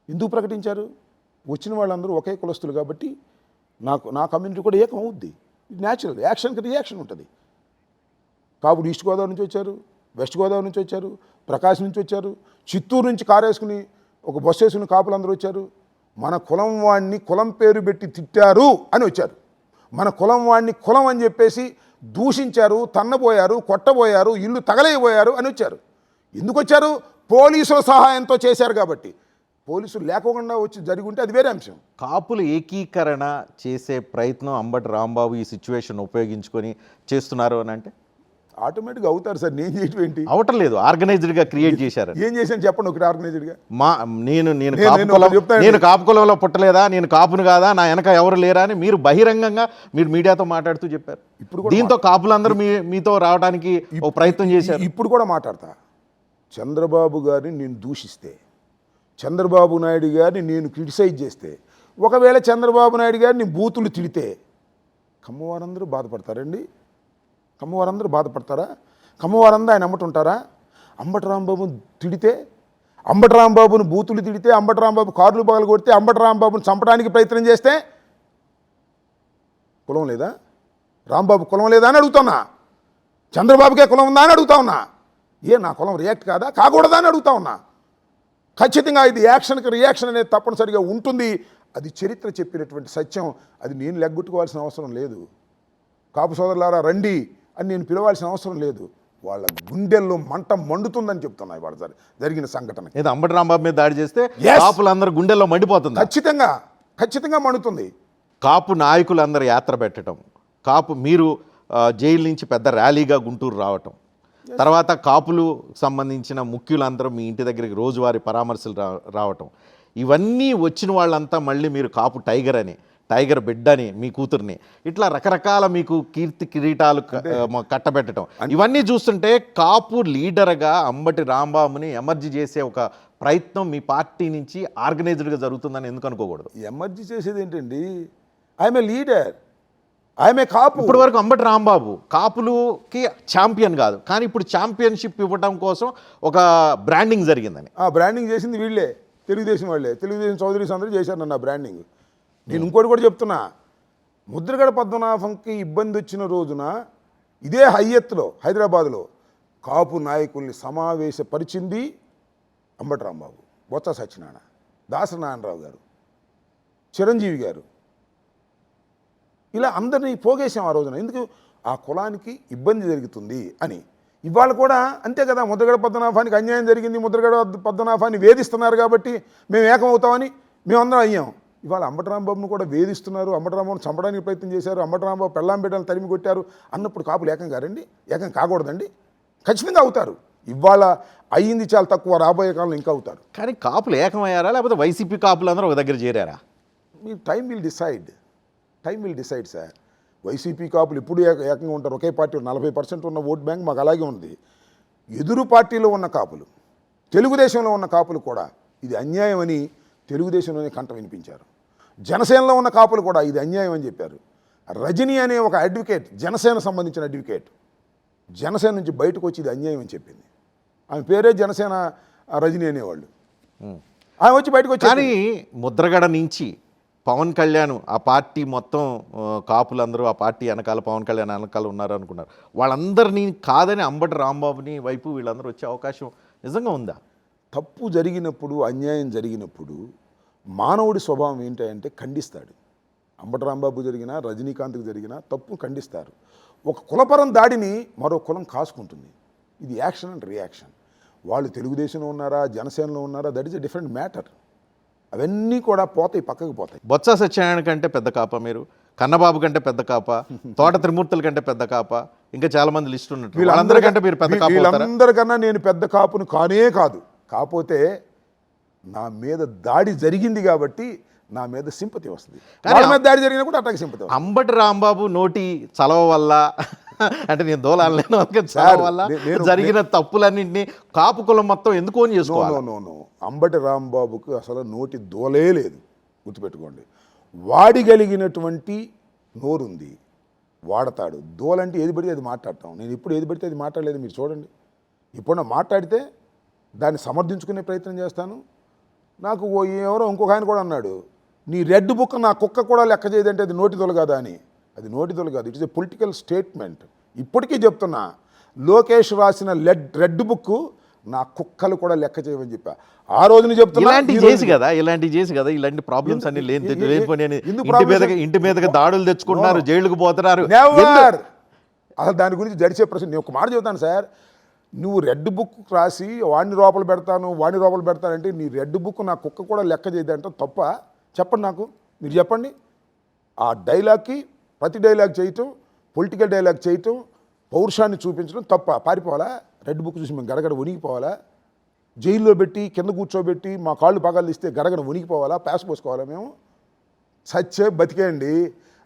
ఎందుకు ప్రకటించారు? వచ్చిన వాళ్ళందరూ ఒకే కులస్తులు కాబట్టి నా కమ్యూనిటీ కూడా ఏకం అవుద్ది. ఇది న్యాచురల్. యాక్షన్కి రియాక్షన్ ఉంటుంది. కాపుడు ఈస్ట్ గోదావరి నుంచి వచ్చారు, వెస్ట్ గోదావరి నుంచి వచ్చారు, ప్రకాశం నుంచి వచ్చారు, చిత్తూరు నుంచి కారు వేసుకుని ఒక బస్సు వేసుకుని కాపులు అందరూ వచ్చారు. మన కులం వాడిని కులం పేరు పెట్టి తిట్టారు అని వచ్చారు. మన కులం వాడిని కులం అని చెప్పేసి దూషించారు, తన్నబోయారు, కొట్టబోయారు, ఇల్లు తగలేయబోయారు అని వచ్చారు. ఎందుకు వచ్చారు? పోలీసుల సహాయంతో చేశారు కాబట్టి. పోలీసులు లేకుండా వచ్చి జరిగి ఉంటే అది వేరే అంశం. కాపులు ఏకీకరణ చేసే ప్రయత్నం అంబటి రాంబాబు ఈ సిచ్యువేషన్ ఉపయోగించుకొని చేస్తున్నారు అని అంటే ఆటోమేటిక్గా అవుతారు సార్. నేను చేయటం ఏంటి? అవటం లేదు, ఆర్గనైజ్డ్గా క్రియేట్ చేశారు. ఏం చేశాను చెప్పండి ఒకటి ఆర్గనైజ్డ్గా. నేను కాపు కులంలో పుట్టలేదా, నేను కాపును కాదా, నా వెనక ఎవరు లేరా అని మీరు బహిరంగంగా మీరు మీడియాతో మాట్లాడుతూ చెప్పారు. ఇప్పుడు దీంతో కాపులందరూ మీతో రావడానికి ఒక ప్రయత్నం చేశారు. ఇప్పుడు కూడా మాట్లాడతా. చంద్రబాబు గారిని నేను దూషిస్తే, చంద్రబాబు నాయుడు గారిని నేను క్రిటిసైజ్ చేస్తే, ఒకవేళ చంద్రబాబు నాయుడు గారిని బూతులు తిడితే కమ్మవారందరూ బాధపడతారండి. కమ్మవారందరూ బాధపడతారా? కమ్మవారందరూ ఆయన అమ్మటుంటారా? అంబటి రాంబాబుని తిడితే, అంబటి రాంబాబుని బూతులు తిడితే, అంబటి రాంబాబు కార్లు పగలు కొడితే, అంబటి రాంబాబుని చంపడానికి ప్రయత్నం చేస్తే కులం లేదా? రాంబాబు కులం లేదా అని అడుగుతున్నా. చంద్రబాబుకే కులం ఉందా అని అడుగుతా ఉన్నా. నా కులం రియాక్ట్ కాదా, కాకూడదా అని అడుగుతా ఉన్నా. ఖచ్చితంగా ఇది యాక్షన్కి రియాక్షన్ అనేది తప్పనిసరిగా ఉంటుంది. అది చరిత్ర చెప్పినటువంటి సత్యం. అది నేను లెగ్గొట్టుకోవాల్సిన అవసరం లేదు. కాపు సోదరులారా రండి అని నేను పిలవాల్సిన అవసరం లేదు. వాళ్ళ గుండెల్లో మంట మండుతుందని చెప్తున్నా ఇవాళ జరిగిన సంఘటన. ఏదో అంబటి రాంబాబు మీద దాడి చేస్తే కాపులందరూ గుండెల్లో మండిపోతుంది. ఖచ్చితంగా మండుతుంది. కాపు నాయకులందరూ యాత్ర పెట్టడం, కాపు మీరు జైలు నుంచి పెద్ద ర్యాలీగా గుంటూరు రావటం, తర్వాత కాపులు సంబంధించిన ముఖ్యులందరూ మీ ఇంటి దగ్గరికి రోజువారీ పరామర్శలు రావటం, ఇవన్నీ వచ్చిన వాళ్ళంతా మళ్ళీ మీరు కాపు టైగర్ బిడ్డ అని మీ కూతుర్ని ఇట్లా రకరకాల మీకు కీర్తి కిరీటాలు కట్టబెట్టడం, ఇవన్నీ చూస్తుంటే కాపు లీడర్గా అంబటి రాంబాబుని ఎమర్జీ చేసే ఒక ప్రయత్నం మీ పార్టీ నుంచి ఆర్గనైజ్డ్గా జరుగుతుందని ఎందుకు అనుకోకూడదు? ఎమర్జీ చేసేది ఏంటండి? I'm a leader. ఆమె కాపు. ఇప్పటి వరకు అంబటి రాంబాబు కాపులుకి ఛాంపియన్ కాదు, కానీ ఇప్పుడు ఛాంపియన్షిప్ ఇవ్వడం కోసం ఒక బ్రాండింగ్ జరిగిందని. ఆ బ్రాండింగ్ చేసింది వీళ్ళే, తెలుగుదేశం వాళ్ళే. తెలుగుదేశం చౌదరీస్ అందరూ చేశారు నన్ను ఆ బ్రాండింగ్. నేను ఇంకోటి కూడా చెప్తున్నా, ముద్రగడ పద్మనాభంకి ఇబ్బంది వచ్చిన రోజున ఇదే హైయత్తులో హైదరాబాద్లో కాపు నాయకుల్ని సమావేశపరిచింది అంబటి రాంబాబు, బొత్స సత్యనారాయణ, దాసరి నారాయణరావు గారు, చిరంజీవి గారు, ఇలా అందరినీ పోగేశాం ఆ రోజున. ఎందుకు? ఆ కులానికి ఇబ్బంది జరుగుతుంది అని. ఇవాళ కూడా అంతే కదా, ముద్రగడ పద్మనాభానికి అన్యాయం జరిగింది, ముద్రగడ పద్మనాభాన్ని వేధిస్తున్నారు కాబట్టి మేము ఏకమవుతామని మేమందరం అయ్యాం. ఇవాళ అంబటి రాంబాబును కూడా వేధిస్తున్నారు, అంబటి రాంబాబును చంపడానికి ప్రయత్నం చేశారు, అంబటి రాంబాబు పెళ్ళాం బిడ్డలను తరిమి కొట్టారు అన్నప్పుడు కాపులు ఏకం కారండి? ఏకం కాకూడదండి? ఖచ్చితంగా అవుతారు. ఇవాళ అయ్యింది చాలా తక్కువ, రాబోయే కాలంలో ఇంకా అవుతారు. కానీ కాపులు ఏకమయ్యారా, లేకపోతే వైసీపీ కాపులు అందరూ ఒక దగ్గర చేరారా? మీ time will decide sir. YCP కాపులు ఇప్పుడు ఏకంగా ఉంటారు. ఒకే పార్టీ 40% ఉన్న ఓట్ బ్యాంక్ మాకు అలాగే ఉంది. ఎదురు పార్టీలో ఉన్న కాపులు, తెలుగుదేశంలో ఉన్న కాపులు కూడా ఇది అన్యాయం అని తెలుగుదేశంలోనే కంట వినిపించారు. జనసేనలో ఉన్న కాపులు కూడా ఇది అన్యాయం అని చెప్పారు. రజనీ అనే ఒక అడ్వకేట్, జనసేన సంబంధించిన అడ్వకేట్, జనసేన నుంచి బయటకు వచ్చి ఇది అన్యాయం అని చెప్పింది. ఆమె పేరే జనసేన రజనీ అనేవాళ్ళు. ఆమె వచ్చి బయటకు వచ్చి, కానీ ముద్రగడ నుంచి పవన్ కళ్యాణ్ ఆ పార్టీ మొత్తం కాపులందరూ ఆ పార్టీ వెనకాల పవన్ కళ్యాణ్ వెనకాల ఉన్నారు అనుకున్నారు. వాళ్ళందరినీ కాదని అంబటి రాంబాబుని వైపు వీళ్ళందరూ వచ్చే అవకాశం నిజంగా ఉందా? తప్పు జరిగినప్పుడు, అన్యాయం జరిగినప్పుడు మానవుడి స్వభావం ఏంటంటే ఖండిస్తాడు. అంబటి రాంబాబు జరిగినా, రజనీకాంత్కి జరిగినా తప్పు ఖండిస్తారు. ఒక కులపరం దాడిని మరో కులం కాసుకుంటుంది. ఇది యాక్షన్ అండ్ రియాక్షన్. వాళ్ళు తెలుగుదేశంలో ఉన్నారా, జనసేనలో ఉన్నారా, that is a different matter. అవన్నీ కూడా పోతాయి, పక్కకు పోతాయి. బొత్స సత్యనారాయణ కంటే పెద్ద కాప మీరు, కన్నబాబు కంటే పెద్ద కాప, తోట త్రిమూర్తుల కంటే పెద్ద కాప, ఇంకా చాలా మంది లిస్ట్ ఉన్నట్టు. వీళ్ళందరికంటే మీరు పెద్ద కాపు అవుతారా? వీళ్ళందరికన్నా నేను పెద్ద కాపును కానే కాదు. కాకపోతే నా మీద దాడి జరిగింది కాబట్టి నా మీద సింపతి వస్తుంది. వాళ్ళ మీద దాడి జరిగినా కూడా అట్టాకి సింపతి వస్తుంది. అంబటి రాంబాబు నోటి చలవ వల్ల అంటే నేను దోలాలేను చలవ వల్ల జరిగిన తప్పులన్నింటినీ కాపు కులం మొత్తం ఎందుకు ఓన్ చేసుకోవాలి? నో అంబటి రాంబాబుకు అసలు నోటి దోలే లేదు, గుర్తుపెట్టుకోండి. వాడిగలిగినటువంటి నోరుంది, వాడతాడు. దోలంటే ఏది పడితే అది మాట్లాడతాం. నేను ఇప్పుడు ఏది పడితే అది మాట్లాడలేదు, మీరు చూడండి. ఇప్పుడు మాట్లాడితే దాన్ని సమర్థించుకునే ప్రయత్నం చేస్తాను. నాకు ఎవరో ఇంకొక ఆయన కూడా అన్నాడు, నీ రెడ్ బుక్ నా కుక్క కూడా లెక్క చేయదంటే అది నోటి దొల కాదా అని. అది నోటి దొల కాదు, it is a political statement. ఇప్పటికీ చెప్తున్నా, లోకేష్ రాసిన రెడ్ బుక్ నా కుక్కలు కూడా లెక్క చేయమని చెప్పా. ఆ రోజుని చెప్తున్నా. ఇలాంటి ఇలాంటి ప్రాబ్లమ్స్ అన్ని ఇంటి మీదకి దాడులు తెచ్చుకుంటున్నారు, జైలుకు పోతున్నారు. అసలు దాని గురించి జడిచే ప్రశ్న. నేను ఒక మాట చెబుతాను సార్, నువ్వు రెడ్ బుక్ రాసి వాడిని లోపల పెడతానంటే నీ రెడ్ బుక్ నా కుక్క కూడా లెక్క చేయదంటే తప్ప? చెప్పండి నాకు, మీరు చెప్పండి. ఆ డైలాగ్కి ప్రతి డైలాగ్ చేయటం, పొలిటికల్ డైలాగ్ చేయటం, పౌరుషాన్ని చూపించడం తప్ప? పారిపోవాలా? రెడ్ బుక్ చూసి మేము గడగడ వణిగిపోవాలా? జైల్లో పెట్టి కింద కూర్చోబెట్టి మా కాళ్ళు పగాలు ఇస్తే గడగడ వణిగిపోవాలా? ప్యాస్ పోసుకోవాలా? మేము సచ్చే బతికేయండి.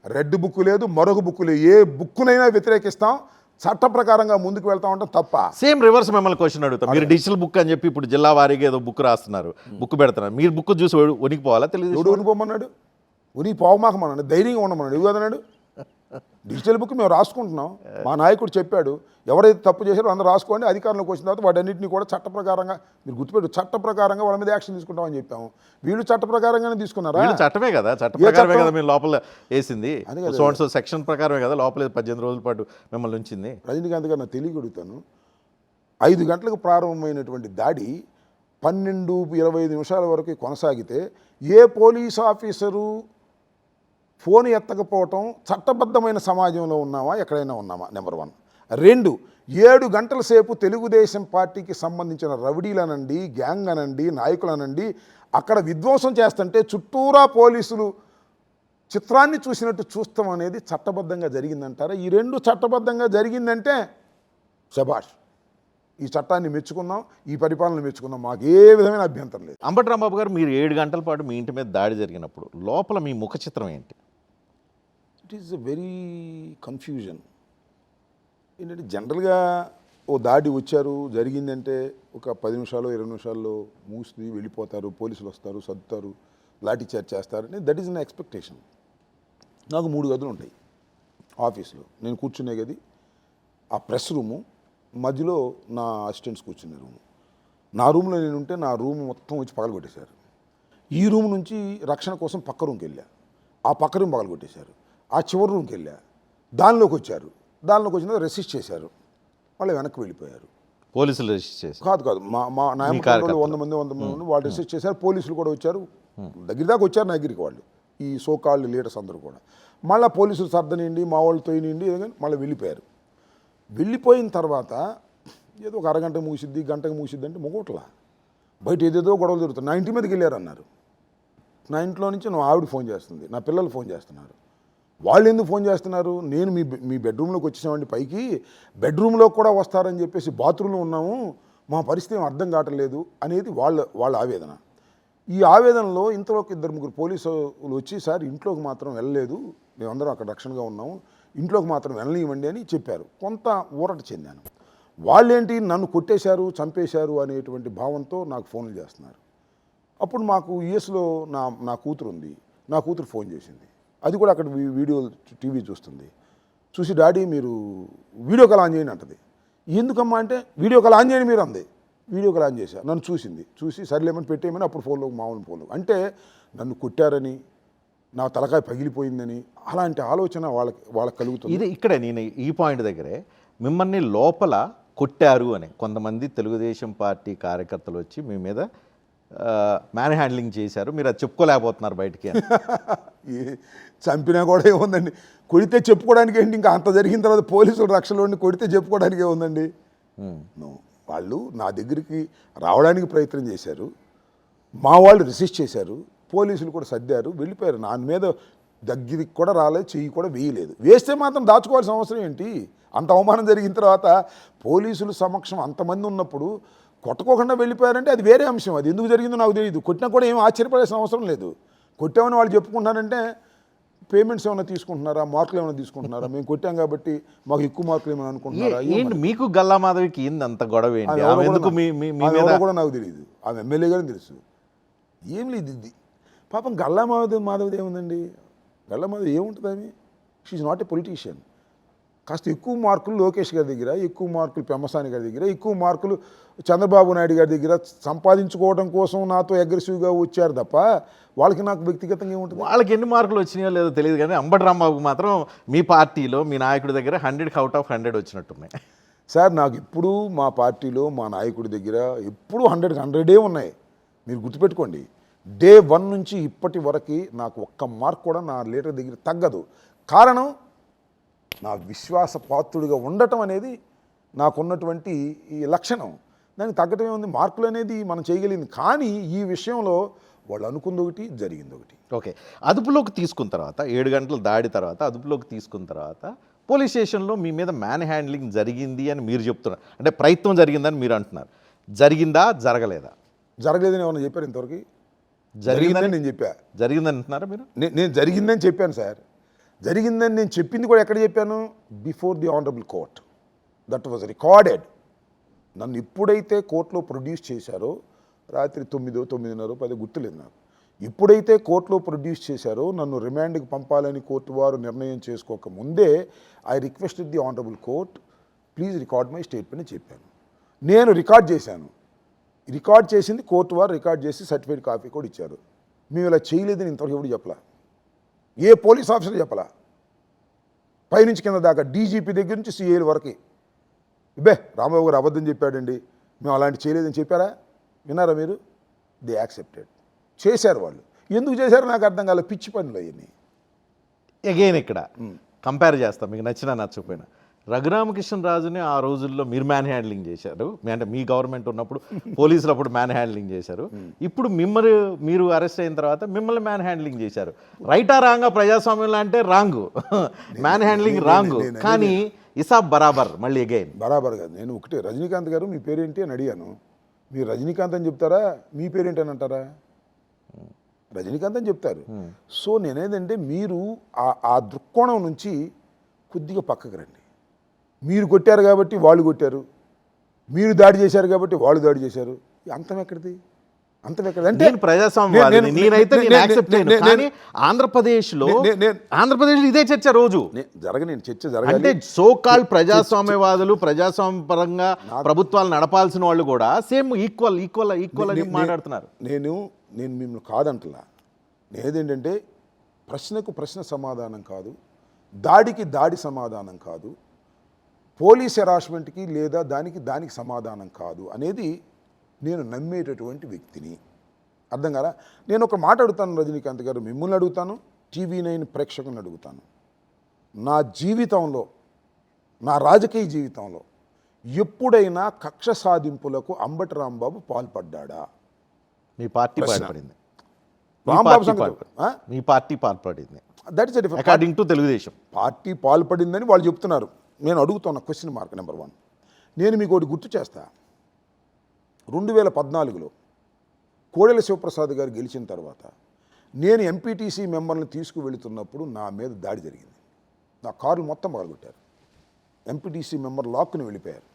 రెడ్ బుక్ లేదు, మరొక బుక్ లేదు, ఏ బుక్కునైనా వ్యతిరేకిస్తాం, చట్ట ప్రకారంగా ముందుకు వెళ్తా ఉంటాం తప్ప. సేమ్ రివర్స్ మిమ్మల్ని క్వశ్చన్ అడుగుతాం. మీరు డిజిటల్ బుక్ అని చెప్పి ఇప్పుడు జిల్లా వారీగా ఏదో బుక్ రాస్తున్నారు, బుక్ పెడుతున్నారు, మీరు బుక్ చూసి వణికిపోవాలా? తెలియదు. ఎవడు వణిపోమన్నాడు? పోమాకమన్నాడు, ధైర్యంగా ఉండమన్నాడు. ఇవి కదన్నాడు. డిజిటల్ బుక్ మేము రాసుకుంటున్నాం. మా నాయకుడు చెప్పాడు, ఎవరైతే తప్పు చేశారో అందరూ రాసుకోండి, అధికారంలోకి వచ్చిన తర్వాత వాటన్నింటినీ కూడా చట్ట ప్రకారంగా, మీరు గుర్తుపెట్టు, చట్ట ప్రకారంగా వాళ్ళ మీద యాక్షన్ తీసుకుంటామని చెప్పాము. వీళ్ళు చట్ట ప్రకారంగానే తీసుకున్నారా? చట్టమే కదా, చట్ట ప్రకారమే కదా మీరు లోపల వేసింది. సెక్షన్ ప్రకారమే కదా లోపల 18 రోజుల పాటు మిమ్మల్ని ఉంచింది. రజనీకాంత్ గారు నాకు తెలియగలుగుతాను, 5 గంటలకు ప్రారంభమైనటువంటి దాడి 12-25 నిమిషాల వరకు కొనసాగితే ఏ పోలీస్ ఆఫీసరు ఫోన్ ఎత్తకపోవటం చట్టబద్ధమైన సమాజంలో ఉన్నామా, ఎక్కడైనా ఉన్నామా? నెంబర్ 1. 2, 7 గంటల సేపు తెలుగుదేశం పార్టీకి సంబంధించిన రౌడీలనండి, గ్యాంగ్ అనండి, నాయకులనండి అక్కడ విధ్వంసం చేస్తుంటే చుట్టూరా పోలీసులు చిత్రాన్ని చూసినట్టు చూస్తాం అనేది చట్టబద్ధంగా జరిగిందంటారా? ఈ 2 చట్టబద్ధంగా జరిగిందంటే శభాష్, ఈ చట్టాన్ని మెచ్చుకున్నాం, ఈ పరిపాలన మెచ్చుకున్నాం, మాకు ఏ విధమైన అభ్యంతరం లేదు. అంబటి రాంబాబు గారు, మీరు 7 గంటల పాటు మీ ఇంటి మీద దాడి జరిగినప్పుడు లోపల మీ ముఖ చిత్రం ఏంటి? It is a very confusion. ఏంటంటే జనరల్గా ఓ దాడి వచ్చారు జరిగిందంటే ఒక 10 నిమిషాలు 20 నిమిషాల్లో మూసి వెళ్ళిపోతారు, పోలీసులు వస్తారు, సర్దుతారు, లాఠీ చార్జ్ చేస్తారని దట్ ఈస్ అన్ ఎక్స్పెక్టేషన్. నాకు 3 గదులు ఉంటాయి. ఆఫీస్లో నేను కూర్చునే గది, ఆ ప్రెస్ రూము మధ్యలో నా అసిస్టెంట్స్ కూర్చునే రూము. నా రూమ్లో నేను ఉంటే నా రూమ్ మొత్తం వచ్చి పగలగొట్టేశారు. ఈ రూమ్ నుంచి రక్షణ కోసం పక్క రూమ్కి వెళ్ళా, ఆ పక్క రూమ్ పగలగొట్టేశారు. ఆ చివరి రూమ్కి వెళ్ళా, దానిలోకి వచ్చారు. దానిలోకి వచ్చిన రెసిస్ట్ చేశారు, మళ్ళీ వెనక్కి వెళ్ళిపోయారు. పోలీసులు రిజిస్టర్ చేసి కాదు మా మా న్యాయమూర్తులు 100 మంది వాళ్ళు రెసిస్ట్ చేశారు. పోలీసులు కూడా వచ్చారు, దగ్గర దాకా వచ్చారు నా దగ్గరికి వాళ్ళు, ఈ సోకాల్డ్ లీడర్స్ అందరూ కూడా. మళ్ళీ పోలీసులు సర్దనిండి మా వాళ్ళు తోయనిండి మళ్ళీ వెళ్ళిపోయారు. వెళ్ళిపోయిన తర్వాత ఏదో ఒక అరగంట ముగిసిద్ది, గంటకు ముగిసిద్ది అంటే మొగోట్లా బయట ఏదేదో గొడవలు జరుగుతుంది. నా ఇంటి మీదకి వెళ్ళారు అన్నారు. నా ఇంట్లో నుంచి నా ఆవిడ ఫోన్ చేస్తుంది, నా పిల్లలు ఫోన్ చేస్తున్నారు. వాళ్ళు ఎందుకు ఫోన్ చేస్తున్నారు? నేను మీ బెడ్రూమ్లోకి వచ్చేసామండి, పైకి బెడ్రూమ్లో కూడా వస్తారని చెప్పేసి బాత్రూంలో ఉన్నాము, మా పరిస్థితి ఏం అర్థం కావట్లేదు అనేది వాళ్ళ ఆవేదన. ఈ ఆవేదనలో ఇంతలోకి 2-3 పోలీసులు వచ్చి, సార్ ఇంట్లోకి మాత్రం వెళ్ళలేదు, మేమందరం అక్కడ రక్షణగా ఉన్నాము, ఇంట్లోకి మాత్రం వెళ్ళనివ్వండి అని చెప్పారు. కొంత ఊరట చెందాను. వాళ్ళేంటి నన్ను కొట్టేశారు, చంపేశారు అనేటువంటి భావంతో నాకు ఫోన్లు చేస్తున్నారు. అప్పుడు మాకు యూఎస్లో నా కూతురు ఉంది, నా కూతురు ఫోన్ చేసింది. అది కూడా అక్కడ వీడియో టీవీ చూస్తుంది. చూసి డాడీ మీరు వీడియో కాల్ ఆన్ చేయండి అంటది. ఎందుకమ్మా అంటే వీడియో కాల్ ఆన్ చేయండి మీరు అంది. వీడియో కాల్ ఆన్ చేశా, నన్ను చూసి సర్లేమని పెట్టేయమని అప్పుడు మామూలు ఫోన్లో అంటే నన్ను కొట్టారని, నా తలకాయ పగిలిపోయిందని అలాంటి ఆలోచన వాళ్ళకి కలుగుతుంది. ఇది ఇక్కడే నేను ఈ పాయింట్ దగ్గరే మిమ్మల్ని లోపల కొట్టారు అని కొంతమంది తెలుగుదేశం పార్టీ కార్యకర్తలు వచ్చి మీ మీద మ్యాన్ హ్యాండ్లింగ్ చేశారు, మీరు అది చెప్పుకోలేకపోతున్నారు బయటికి అని. చంపినా కూడా ఏముందండి, కొడితే చెప్పుకోవడానికి ఏంటి? ఇంకా అంత జరిగిన తర్వాత పోలీసులు రక్షణలో కొడితే చెప్పుకోవడానికి ఏముందండి? వాళ్ళు నా దగ్గరికి రావడానికి ప్రయత్నం చేశారు, మా వాళ్ళు రెసిస్ట్ చేశారు, పోలీసులు కూడా సర్దారు, వెళ్ళిపోయారు. నా మీద దగ్గరికి కూడా రాలేదు, చెయ్యి కూడా వేయలేదు. వేస్తే మాత్రం దాచుకోవాల్సిన అవసరం ఏంటి? అంత అవమానం జరిగిన తర్వాత పోలీసుల సమక్షం అంతమంది ఉన్నప్పుడు కొట్టుకోకుండా వెళ్ళిపోయారంటే అది వేరే అంశం. అది ఎందుకు జరిగిందో నాకు తెలియదు. కొట్టినా కూడా ఏం ఆశ్చర్యపడాల్సిన అవసరం లేదు. కొట్టామని వాళ్ళు చెప్పుకుంటున్నారంటే పేమెంట్స్ ఏమైనా తీసుకుంటున్నారా, మార్కులు ఏమైనా తీసుకుంటున్నారా? మేము కొట్టాం కాబట్టి మాకు ఎక్కువ మార్కులు ఏమైనా అనుకుంటున్నారా? ఏంటి మీకు గల్లా మాధవికి ఏంది అంత గొడవ ఏంటి? ఎవరో కూడా నాకు తెలియదు. ఆమె ఎమ్మెల్యే గారిని తెలుసు. ఏం లేదు ఇది పాపం గల్లా మాధవిది ఏముందండి? గల్లా మాధవి ఏముంటుంది? ఆమె షీఈ్ నాట్ ఏ పొలిటీషియన్. కాస్త ఎక్కువ మార్కులు లోకేష్ గారి దగ్గర, ఎక్కువ మార్కులు పెమ్మసాని గారి దగ్గర, ఎక్కువ మార్కులు చంద్రబాబు నాయుడు గారి దగ్గర సంపాదించుకోవడం కోసం నాతో అగ్రెసివ్గా వచ్చారు తప్ప వాళ్ళకి నాకు వ్యక్తిగతంగా ఏముంటుంది? వాళ్ళకి ఎన్ని మార్కులు వచ్చినాయో లేదో తెలియదు, కానీ అంబటి రాంబాబుకి మాత్రం మీ పార్టీలో మీ నాయకుడి దగ్గర 100కి అవుట్ ఆఫ్ 100 వచ్చినట్టున్నాయి. సార్ నాకు ఇప్పుడు మా పార్టీలో మా నాయకుడి దగ్గర ఎప్పుడు 100కి 100 ఉన్నాయి. మీరు గుర్తుపెట్టుకోండి, డే 1 నుంచి ఇప్పటి వరకు నాకు ఒక్క మార్క్ కూడా నా లీడర్ దగ్గర తగ్గదు. కారణం నా విశ్వాసపాత్రుడిగా ఉండటం అనేది నాకున్నటువంటి ఈ లక్షణం. దానికి తగ్గటమే ఉంది. మార్కులు అనేది మనం చేయగలిగింది, కానీ ఈ విషయంలో వాళ్ళు అనుకుంది ఒకటి, జరిగింది ఒకటి. ఓకే, అదుపులోకి తీసుకున్న తర్వాత 7 గంటల దాడి తర్వాత అదుపులోకి తీసుకున్న తర్వాత పోలీస్ స్టేషన్లో మీ మీద మ్యాన్ హ్యాండ్లింగ్ జరిగింది అని మీరు చెప్తున్నారు, అంటే ప్రయత్నం జరిగిందని మీరు అంటున్నారు. జరిగిందా, జరగలేదా? జరగలేదని ఏమన్నా చెప్పారు ఇంతవరకు? జరిగిందని నేను చెప్పా. జరిగిందని అంటున్నారా మీరు? నేను జరిగిందని చెప్పాను సార్. జరిగిందని నేను చెప్పింది కూడా ఎక్కడ చెప్పాను? Before the honourable court. That was recorded. నన్ను ఎప్పుడైతే కోర్టులో ప్రొడ్యూస్ చేశారో, రాత్రి 9, 9:30, 10 గుర్తులేదు నాకు, ఎప్పుడైతే కోర్టులో ప్రొడ్యూస్ చేశారో నన్ను రిమాండ్కి పంపాలని కోర్టు వారు నిర్ణయం చేసుకోక ముందే I requested the honourable court, please record my statement అని చెప్పాను. నేను రికార్డ్ చేశాను. రికార్డ్ చేసింది కోర్టు వారు రికార్డ్ చేసి సర్టిఫైడ్ కాపీ కూడా ఇచ్చారు. మేము ఇలా చేయలేదని ఇంతవరకు ఎవరు చెప్పలా, ఏ పోలీస్ ఆఫీసర్ చెప్పలా. పైనుంచి కింద దాకా డీజీపీ దగ్గర నుంచి సీఏల వరకు రాంబాబు గారు అబద్ధం చెప్పాడండి, మేము అలాంటి చేయలేదని చెప్పారా? విన్నారా మీరు? They accepted. చేశారు వాళ్ళు. ఎందుకు చేశారో నాకు అర్థం కాలేదు. పిచ్చి పనులు అవన్నీ. అగైన్ ఇక్కడ కంపేర్ చేస్తాం, మీకు నచ్చినా నచ్చకపోయినా. రఘురామకృష్ణరాజుని ఆ రోజుల్లో మీరు మ్యాన్ హ్యాండ్లింగ్ చేశారు, అంటే మీ గవర్నమెంట్ ఉన్నప్పుడు పోలీసులు అప్పుడు మ్యాన్ హ్యాండ్లింగ్ చేశారు. ఇప్పుడు మీరు అరెస్ట్ అయిన తర్వాత మిమ్మల్ని మ్యాన్ హ్యాండ్లింగ్ చేశారు. రైటా రాంగా ప్రజాస్వామ్యంలో అంటే రాంగు, మ్యాన్ హ్యాండ్లింగ్ రాంగు, కానీ ఇసాబ్ బరాబర్. మళ్ళీ అగైన్ బరాబర్ కాదు. నేను ఒకటే, రజనీకాంత్ గారు మీ పేరేంటి అని అడిగాను. మీరు రజనీకాంత్ అని చెప్తారా, మీ పేరేంటి అని అంటారా? రజనీకాంత్ అని చెప్తారు. సో నేనేదంటే మీరు ఆ దృక్కోణం నుంచి కొద్దిగా పక్కకు రండి. మీరు కొట్టారు కాబట్టి వాళ్ళు కొట్టారు, మీరు దాడి చేశారు కాబట్టి వాళ్ళు దాడి చేశారు. అంతం ఎక్కడిది? అంతమే అంటే నేను ప్రజాస్వామ్యవాదిని, నేనైతే నేను యాక్సెప్ట్ చేయను. కానీ ఆంధ్రప్రదేశ్లో ఇదే చర్చ రోజు జరగని చర్చ అంటే జరగాలి. సో కాల్డ్ ప్రజాస్వామ్యవాదులు, ప్రజాస్వామ్య పరంగా ప్రభుత్వాలు నడపాల్సిన వాళ్ళు కూడా సేమ్ ఈక్వల్ అని మాట్లాడుతున్నారు. నేను మిమ్మల్ని కాదంటలా. నేనేంటంటే ప్రశ్నకు ప్రశ్న సమాధానం కాదు, దాడికి దాడి సమాధానం కాదు, పోలీస్ హెరాస్మెంట్కి లేదా దానికి సమాధానం కాదు అనేది నేను నమ్మేటటువంటి వ్యక్తిని. అర్థం కదా? నేను ఒక మాట అడుగుతాను రజనీకాంత్ గారు, మిమ్మల్ని అడుగుతాను, TV9 ప్రేక్షకులను అడుగుతాను. నా జీవితంలో, నా రాజకీయ జీవితంలో ఎప్పుడైనా కక్ష సాధింపులకు అంబటి రాంబాబు పాల్పడ్డా? మీ పార్టీ పాల్పడింది. మీ పార్టీ పాల్పడింది. That is different. According to Telugu Desam party పాల్పడిందని వాళ్ళు చెప్తున్నారు. నేను అడుగుతున్న క్వశ్చన్ మార్క్ నెంబర్ 1. నేను మీకు ఒకటి గుర్తు చేస్తా. 2014లో కోడెల శివప్రసాద్ గారు గెలిచిన తర్వాత నేను ఎంపీటీసీ మెంబర్ని తీసుకువెళుతున్నప్పుడు నా మీద దాడి జరిగింది. నా కార్లు మొత్తం పగలగొట్టారు. ఎంపీటీసీ మెంబర్ లాక్కుని వెళ్ళిపోయారు.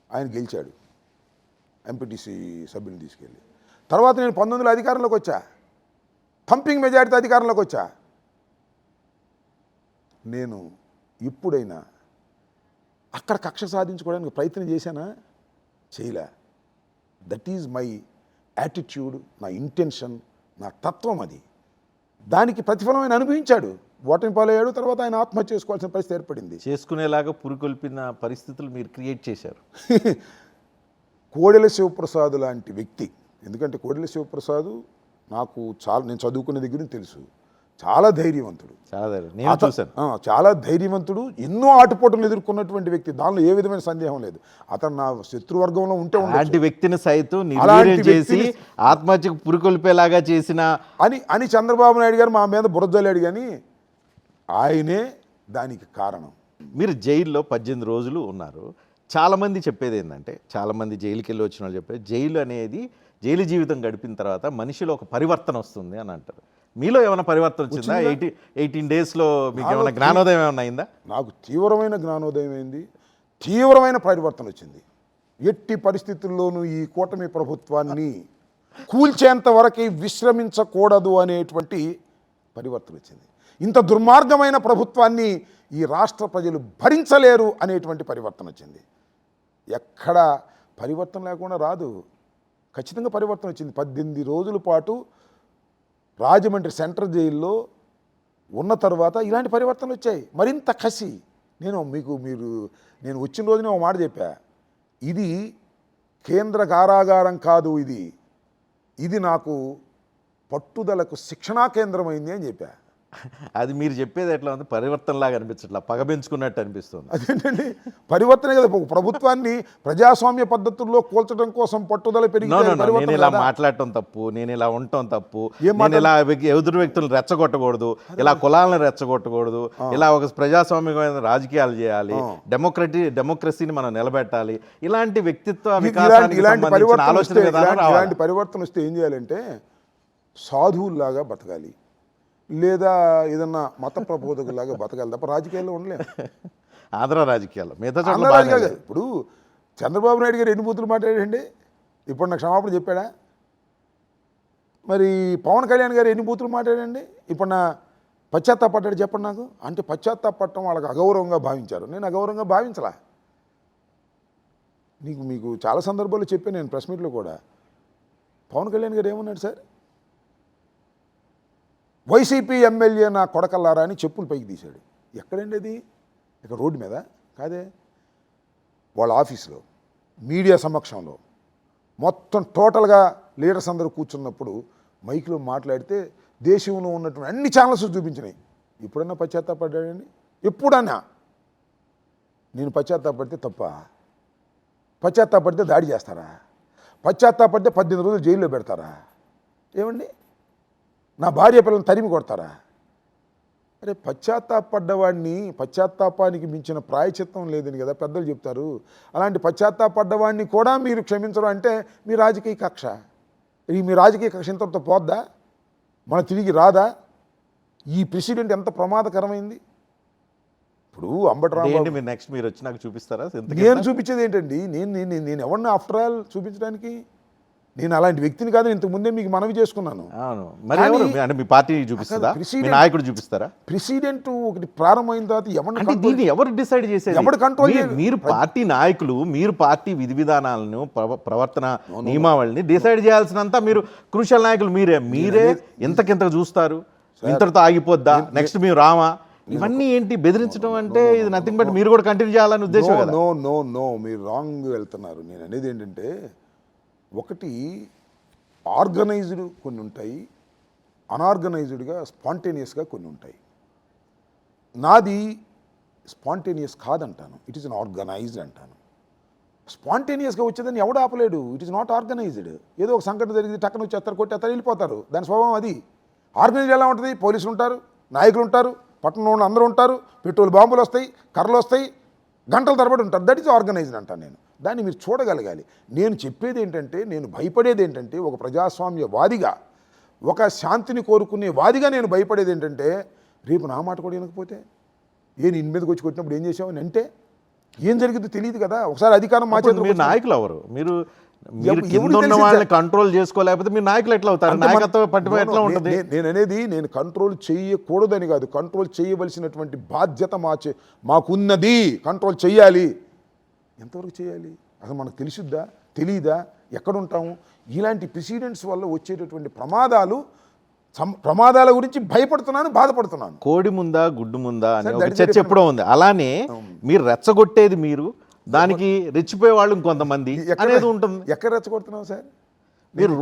ఆయన గెలిచాడు ఎంపీటీసీ సభ్యుని తీసుకెళ్ళి. తర్వాత నేను 19లో అధికారంలోకి వచ్చా, థంపింగ్ మెజారిటీ అధికారంలోకి వచ్చా. నేను ఇప్పుడైనా అక్కడ కక్ష సాధించుకోవడానికి ప్రయత్నం చేశానా? చేయలే. దట్ ఈజ్ మై యాటిట్యూడ్, నా ఇంటెన్షన్, నా తత్వం అది. దానికి ప్రతిఫలం ఆయన అనుభవించాడు, ఓటమి పాలయ్యాడు. తర్వాత ఆయన ఆత్మహత్య చేసుకోవాల్సిన పరిస్థితి ఏర్పడింది. చేసుకునేలాగా పురికొల్పిన పరిస్థితులు మీరు క్రియేట్ చేశారు. కోడెల శివప్రసాద్ లాంటి వ్యక్తి, ఎందుకంటే కోడెల శివప్రసాద్ నాకు నేను చదువుకునే దగ్గర నుంచి తెలుసు, చాలా ధైర్యవంతుడు, చాలా ధైర్యవంతుడు, ఎన్నో ఆటుపోటులు ఎదుర్కొన్నటువంటి వ్యక్తి. దానిలో ఏ విధమైన సందేహం లేదు. అతను నా శత్రువర్గంలో ఉంటే అలాంటి వ్యక్తిని సైతం నిర్వీర్యం చేసి ఆత్మహత్యకు పురికొల్పేలాగా చేసిన అని చంద్రబాబు నాయుడు గారు మా మీద బురదలేడు, కానీ ఆయనే దానికి కారణం. మీరు జైల్లో 18 రోజులు ఉన్నారు. చాలామంది చెప్పేది ఏంటంటే, చాలామంది జైలుకి వెళ్ళి వచ్చిన వాళ్ళు చెప్పేది, జైలు జీవితం గడిపిన తర్వాత మనిషిలో ఒక పరివర్తన వస్తుంది అని అంటారు. మీలో ఏమైనా పరివర్తన వచ్చిందా? 18 డేస్లో మీకు ఏమైనా జ్ఞానోదయం ఏమైనా అయిందా? నాకు తీవ్రమైన జ్ఞానోదయం అయింది, తీవ్రమైన పరివర్తన వచ్చింది. ఎట్టి పరిస్థితుల్లోనూ ఈ కూటమి ప్రభుత్వాన్ని కూల్చేంత వరకు విశ్రమించకూడదు అనేటువంటి పరివర్తన వచ్చింది. ఇంత దుర్మార్గమైన ప్రభుత్వాన్ని ఈ రాష్ట్ర ప్రజలు భరించలేరు అనేటువంటి పరివర్తన వచ్చింది. ఎక్కడ పరివర్తన లేకుండా రాదు, ఖచ్చితంగా పరివర్తన వచ్చింది. 18 రోజుల పాటు రాజమండ్రి సెంట్రల్ జైల్లో ఉన్న తర్వాత ఇలాంటి పరివర్తనలు వచ్చాయి. మరింత కసి. నేను వచ్చిన రోజునే ఒక మాట చెప్పా, ఇది కేంద్ర కారాగారం కాదు, ఇది నాకు పట్టుదలకు శిక్షణా కేంద్రం అయింది అని చెప్పా. అది మీరు చెప్పేది ఎట్లా ఉంది? పరివర్తనలాగా అనిపించట్లా, పగ పెంచుకున్నట్టు అనిపిస్తుంది. అదేంటండి పరివర్తనే కదా. ప్రభుత్వాన్ని ప్రజాస్వామ్య పద్ధతుల్లో కూల్చడం కోసం పట్టుదల పెరిగి నేను ఇలా మాట్లాడటం తప్పు, నేను ఇలా ఉండటం తప్పు, నేను ఇలా ఎదురు వ్యక్తులను రెచ్చగొట్టకూడదు, ఇలా కులాలను రెచ్చగొట్టకూడదు, ఇలా ఒక ప్రజాస్వామ్యమైన రాజకీయాలు చేయాలి, డెమోక్రసీని మనం నిలబెట్టాలి, ఇలాంటి వ్యక్తిత్వ ఇలాంటి పరివర్తన వస్తే ఏం చేయాలంటే సాధువుల్లాగా బతకాలి, లేదా ఏదన్నా మత ప్రబోధకులాగా బతకాలి తప్ప రాజకీయాల్లో ఉండలేము. ఆంధ్ర రాజకీయాల్లో ఇప్పుడు చంద్రబాబు నాయుడు గారు ఎన్ని బూతులు మాట్లాడాడండి? ఇప్పుడు నాకు క్షమాపణ చెప్పాడా? మరి పవన్ కళ్యాణ్ గారు ఎన్ని బూతులు మాట్లాడండి? ఇప్పుడు నా పశ్చాత్తాపడ్డాడు చెప్పండి నాకు. అంటే పశ్చాత్తాపడటం వాళ్ళకి అగౌరవంగా భావించారు. నేను అగౌరవంగా భావించలా. మీకు చాలా సందర్భాల్లో చెప్పాను నేను ప్రెస్ మీట్లో కూడా. పవన్ కళ్యాణ్ గారు ఏమన్నాడు సార్? వైసీపీ ఎమ్మెల్యే నా కొడకల్లారా అని చెప్పులు పైకి తీశాడు. ఎక్కడండి అది? ఇక్కడ రోడ్డు మీద కాదే, వాళ్ళ ఆఫీసులో మీడియా సమక్షంలో మొత్తం టోటల్గా లీడర్స్ అందరూ కూర్చున్నప్పుడు మైక్లో మాట్లాడితే దేశంలో ఉన్నటువంటి అన్ని ఛానల్స్ చూపించినాయి. ఎప్పుడన్నా పశ్చాత్తాపడ్డాడండి? ఎప్పుడన్నా? నేను పశ్చాత్తాపడితే తప్ప? పశ్చాత్తాపడితే దాడి చేస్తారా? పశ్చాత్తాపడితే 18 రోజులు జైల్లో పెడతారా? ఏమండి, నా భార్య పిల్లల్ని తరిమి కొడతారా? అరే పశ్చాత్తాపానికి మించిన ప్రాయచిత్తం లేదని కదా పెద్దలు చెప్తారు. అలాంటి పశ్చాత్తాపడ్డవాడిని కూడా మీరు క్షమించడం అంటే మీ రాజకీయ కక్ష. మీ రాజకీయ కక్ష ఇంతతో పోద్దా? మన తిరిగి రాదా? ఈ ప్రెసిడెంట్ ఎంత ప్రమాదకరమైంది. ఇప్పుడు అంబటి రాంబాబు నెక్స్ట్ మీరు వచ్చి నాకు చూపిస్తారా? నేను చూపించేది ఏంటండి? నేను ఎవరిని ఆఫ్టర్ ఆల్ చూపించడానికి? నేను అలాంటి వ్యక్తిని కాదు, ఇంతకు ముందే మీకు మనవి చేసుకున్నాను. అవును, మరి ఎవరు? అంటే మీ పార్టీ చూపిస్తుందా, మీ నాయకుడు చూపిస్తారా? ప్రెసిడెంట్ ఒకటి ప్రారంభమైన తర్వాత అంటే దీన్ని ఎవరు డిసైడ్ చేసేది? ఎవరు కంట్రోల్ మీరు పార్టీ నాయకులు, మీరు పార్టీ విధి విధానాలను ప్రవర్తన నియమావళిని డిసైడ్ చేయాల్సినంత మీరు క్రూషియల్ నాయకులు మీరే ఎంతకింత చూస్తారు, ఇంతటితో ఆగిపోద్దా, నెక్స్ట్ మీరు రామా, ఇవన్నీ ఏంటి బెదిరించడం అంటే? ఇది నథింగ్ బట్ మీరు కూడా కంటిన్యూ చేయాలని ఉద్దేశం కదా. నో మీరు రాంగ్ వెళ్తున్నారు. నేను అనేది ఏంటంటే, ఒకటి ఆర్గనైజ్డ్ కొన్ని ఉంటాయి, అనార్గనైజ్డ్గా స్పాంటేనియస్గా కొన్ని ఉంటాయి. నాది స్పాంటేనియస్ కాదంటాను, ఇట్ ఈస్ అన్ ఆర్గనైజ్డ్ అంటాను. స్పాంటేనియస్గా వచ్చేదని ఎవడు ఆపలేడు. It is not organised. ఏదో ఒక సంఘటన జరిగింది, టక్కన వచ్చేస్తారు, కొట్టేస్తారు, వెళ్ళిపోతారు. దాని స్వభావం అది. ఆర్గనైజ్డ్ ఎలా ఉంటుంది? పోలీసులు ఉంటారు, నాయకులు ఉంటారు, పట్టణంలో ఉన్న అందరూ ఉంటారు, పెట్రోల్ బాంబులు వస్తాయి, కర్రలు వస్తాయి, గంటల తరబడి ఉంటారు. దట్ ఈస్ ఆర్గనైజ్డ్ అంటాను నేను. దాన్ని మీరు చూడగలగాలి. నేను చెప్పేది ఏంటంటే, నేను భయపడేది ఏంటంటే, ఒక ప్రజాస్వామ్యవాదిగా, ఒక శాంతిని కోరుకునే వాదిగా నేను భయపడేది ఏంటంటే, రేపు నా మాట కూడా వినకపోతే, ఇన్ మీదకి వచ్చి కొట్టినప్పుడు ఏం చేసావు అని అంటే ఏం జరిగిందో తెలియదు కదా. ఒకసారి అధికారం మా చేతిలో. మీరు నాయకులు ఎవరు? మీరు కింద ఉన్న వాళ్ళని కంట్రోల్ చేసుకోలేకపోతే మీరు నాయకులు ఎట్లా అవుతారు? నాయకత్వ పట్టిమ ఎట్లా ఉంటుంది? నేను అనేది, నేను కంట్రోల్ చేయకూడదని కాదు, కంట్రోల్ చేయవలసినటువంటి బాధ్యత మాకున్నది. కంట్రోల్ చేయాలి. ఎంతవరకు చేయాలి? అసలు మనకు తెలుసుద్దా, తెలీదా, ఎక్కడుంటాము? ఇలాంటి ప్రెసిడెంట్స్ వల్ల వచ్చేటటువంటి ప్రమాదాల గురించి భయపడుతున్నాను, బాధపడుతున్నాను. కోడి ముందా గుడ్డు ముందా అనే ఒక చర్చ ఎప్పుడో ఉంది. అలానే మీరు రెచ్చగొట్టేది మీరు, దానికి రెచ్చిపోయే వాళ్ళు ఇంకొంతమంది అనేది ఉంటుంది. ఎక్కడ రెచ్చగొడుతున్నావు సార్? మీరు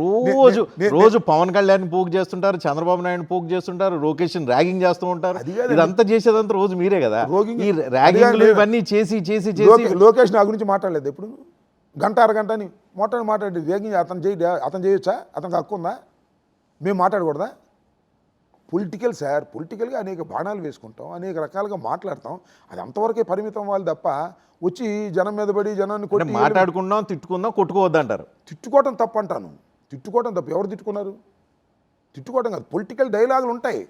రోజు పవన్ కళ్యాణ్ పోక్ చేస్తుంటారు, చంద్రబాబు నాయుడు పోక్ చేస్తుంటారు, లోకేష్ ర్యాగింగ్ చేస్తూ ఉంటారు. ఇదంతా చేసేదంతా రోజు మీరే కదా. ఈ ర్యాగింగ్లు ఇవన్నీ చేసి చేసి చేసి లోకేష్ నా గురించి మాట్లాడలేదు ఎప్పుడు. గంట అరగంట అని మాట్లాడి ర్యాగింగ్ అతను చేయొచ్చా? అతనికి హక్కు ఉందా? మేము మాట్లాడకూడదా? పొలిటికల్ సార్, పొలిటికల్గా అనేక బాణాలు వేసుకుంటాం, అనేక రకాలుగా మాట్లాడతాం. అది అంతవరకే పరిమితం వాళ్ళు తప్ప వచ్చి జనం మీద పడి జనాన్ని కొట్టి మాట్లాడుకుందాం, తిట్టుకుందాం, కొట్టుకోవద్దు అంటారు. తిట్టుకోవటం తప్పు అంటాను. తిట్టుకోవటం తప్పు. ఎవరు తిట్టుకున్నారు? తిట్టుకోవటం కాదు, పొలిటికల్ డైలాగులు ఉంటాయి.